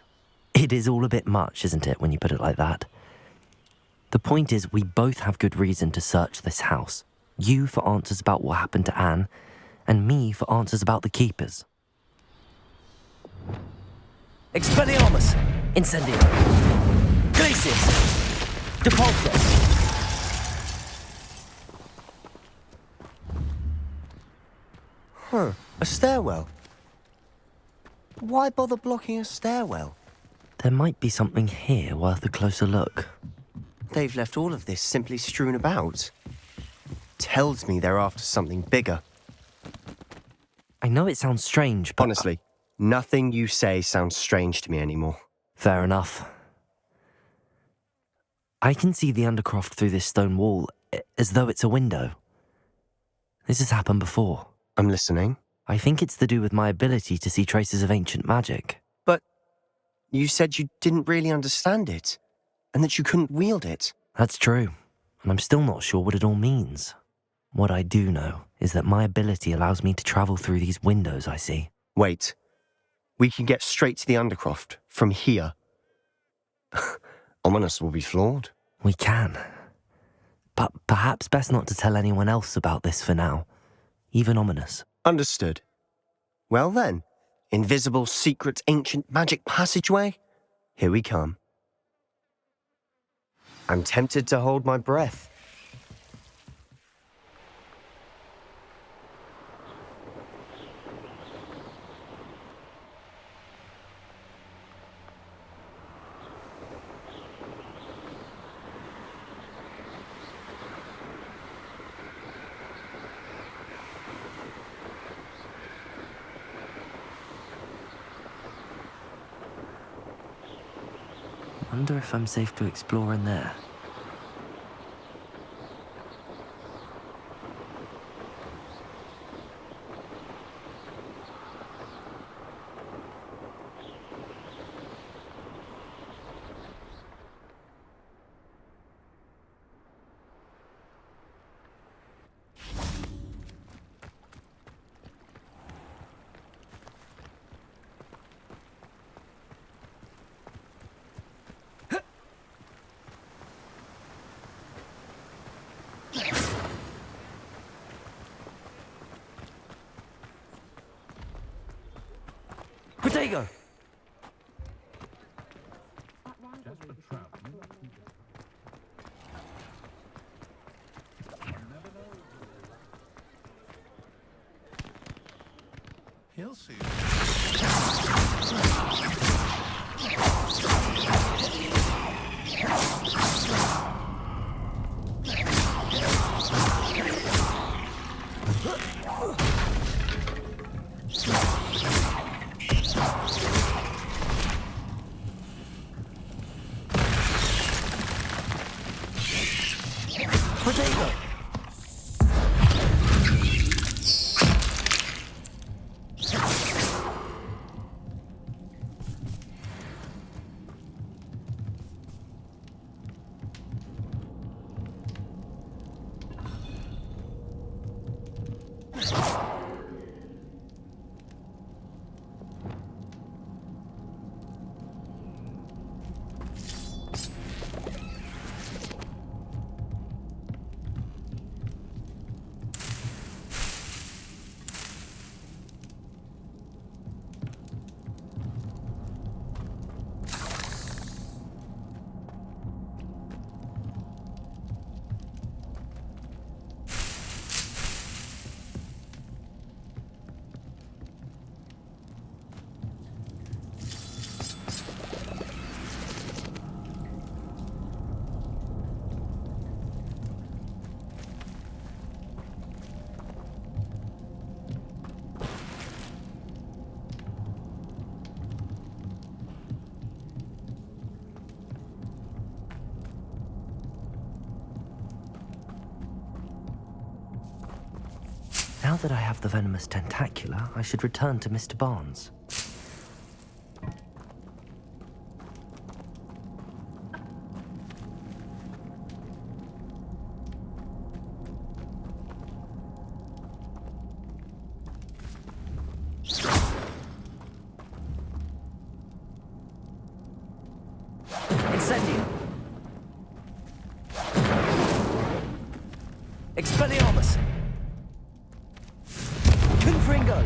It is all a bit much, isn't it, when you put it like that? The point is, we both have good reason to search this house. You for answers about what happened to Anne, and me for answers about the keepers. Expelliarmus! Incendio! Glacius! Depulso! Huh, a stairwell. Why bother blocking a stairwell? There might be something here worth a closer look. They've left all of this simply strewn about. Tells me they're after something bigger. I know it sounds strange, but... Honestly, nothing you say sounds strange to me anymore. Fair enough. I can see the Undercroft through this stone wall, as though it's a window. This has happened before. I'm listening. I think it's to do with my ability to see traces of ancient magic. But you said you didn't really understand it, and that you couldn't wield it. That's true, and I'm still not sure what it all means. What I do know is that my ability allows me to travel through these windows I see. Wait. We can get straight to the Undercroft from here. Ominous will be flawed. We can. But perhaps best not to tell anyone else about this for now. Even Ominous. Understood. Well then, invisible, secret, ancient magic passageway? Here we come. I'm tempted to hold my breath. Wonder if I'm safe to explore in there. Potato! He'll see. Now that I have the venomous tentacula, I should return to Mr. Barnes. Incendio. Expelliarmus. Confringo.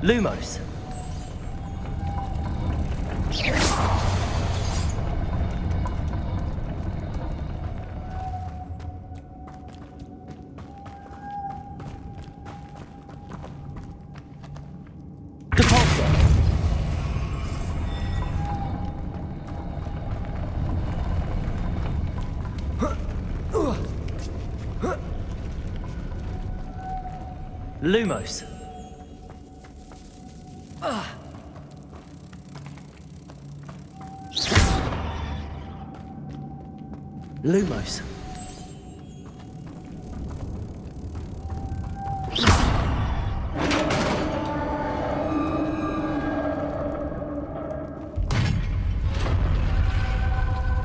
Lumos. Lumos. Lumos.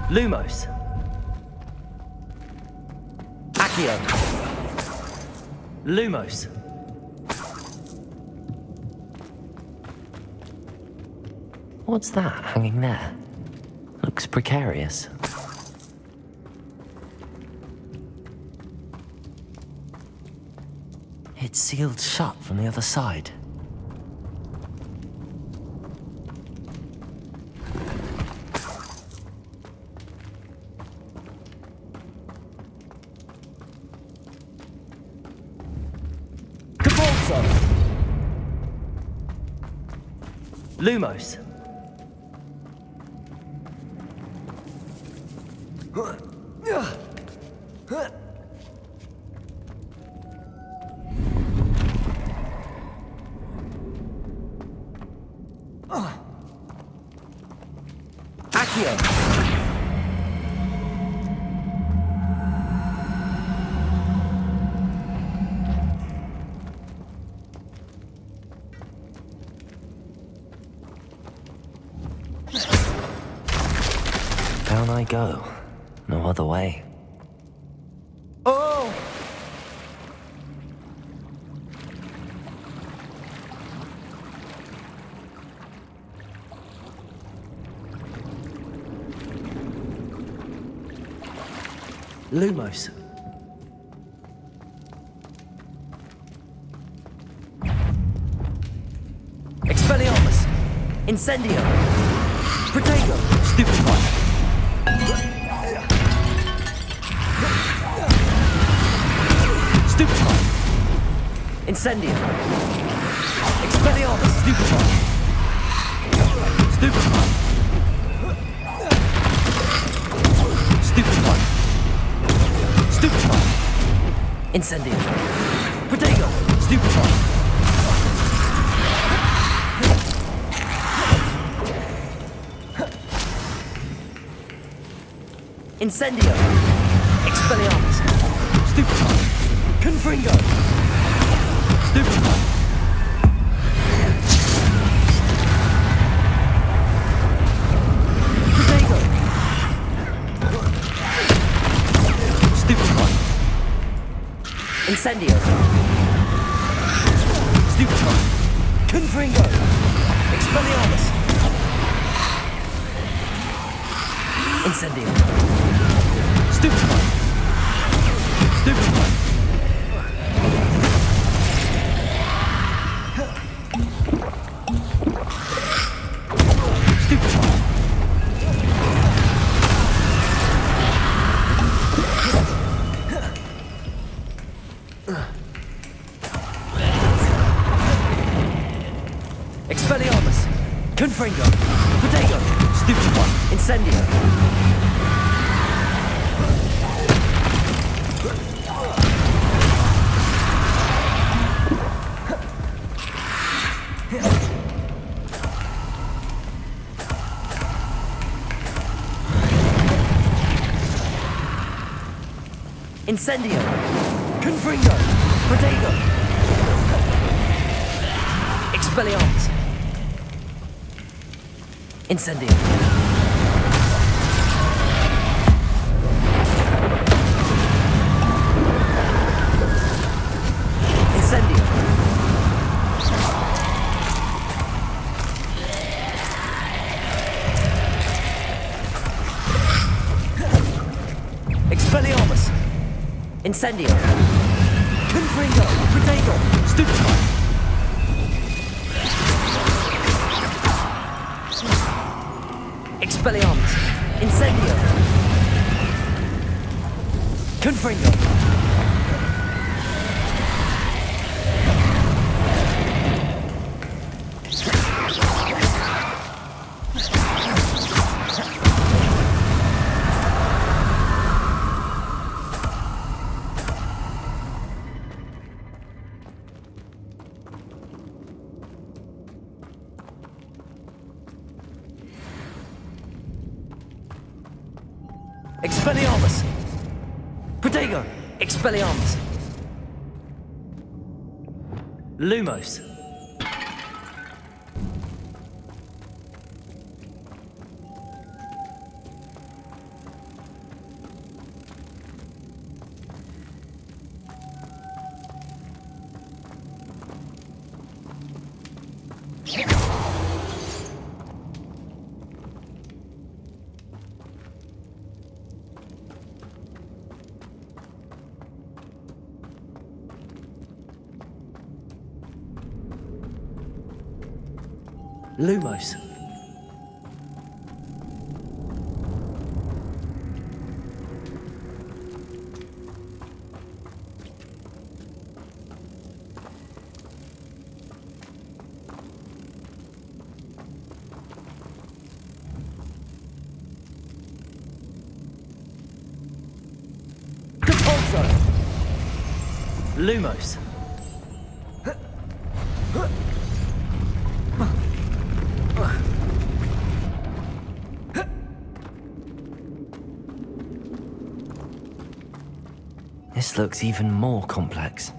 Lumos. Accio. Lumos. What's that hanging there? Looks precarious. It's sealed shut from the other side. Lumos. Down I go. No other way. Oh! Lumos. Expelliarmus. Incendio. Protego. Stupefy. Stupefy. Incendio. Expelliarmus. Stupefy. Stupefy. Stupefy. Stupefy. Incendio. Protego. Stupefy. Incendio. Expelliarmus. Stupefy. Confringo. Stupefy. Protego. Stupefy. Incendio. Stupefy. Confringo. Expelliarmus. Incendio. Stupefy. Stupefy. Stupefy. Expelliarmus. Confringo. Protego. Stupefy. Incendio. Incendio! Confringo! Protego! Expelliarmus! Incendio! Incendio! Expelliarmus! Incendio! Confringo! Protego! Stupefy! Expelliarmus! Incendio! Confringo! Expelliarmus! Protego! Expelliarmus! Lumos! Lumos. Depulso. Lumos. This looks even more complex.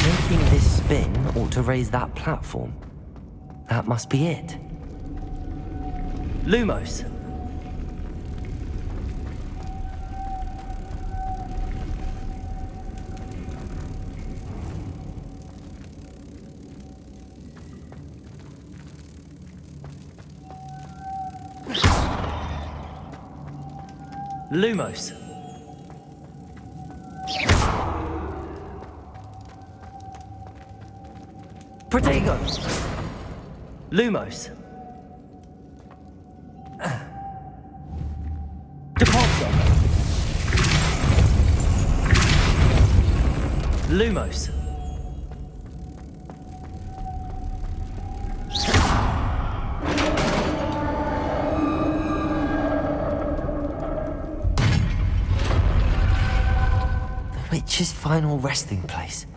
Making this spin ought to raise that platform. That must be it. Lumos. Lumos. Protego. Lumos. Depulso. Lumos. The witch's final resting place.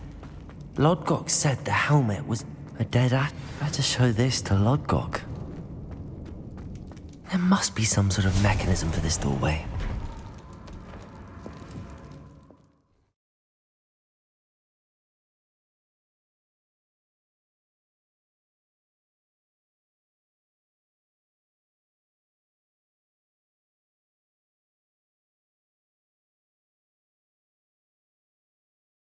Lodgok said the helmet was a dead act. Better show this to Lodgok. There must be some sort of mechanism for this doorway.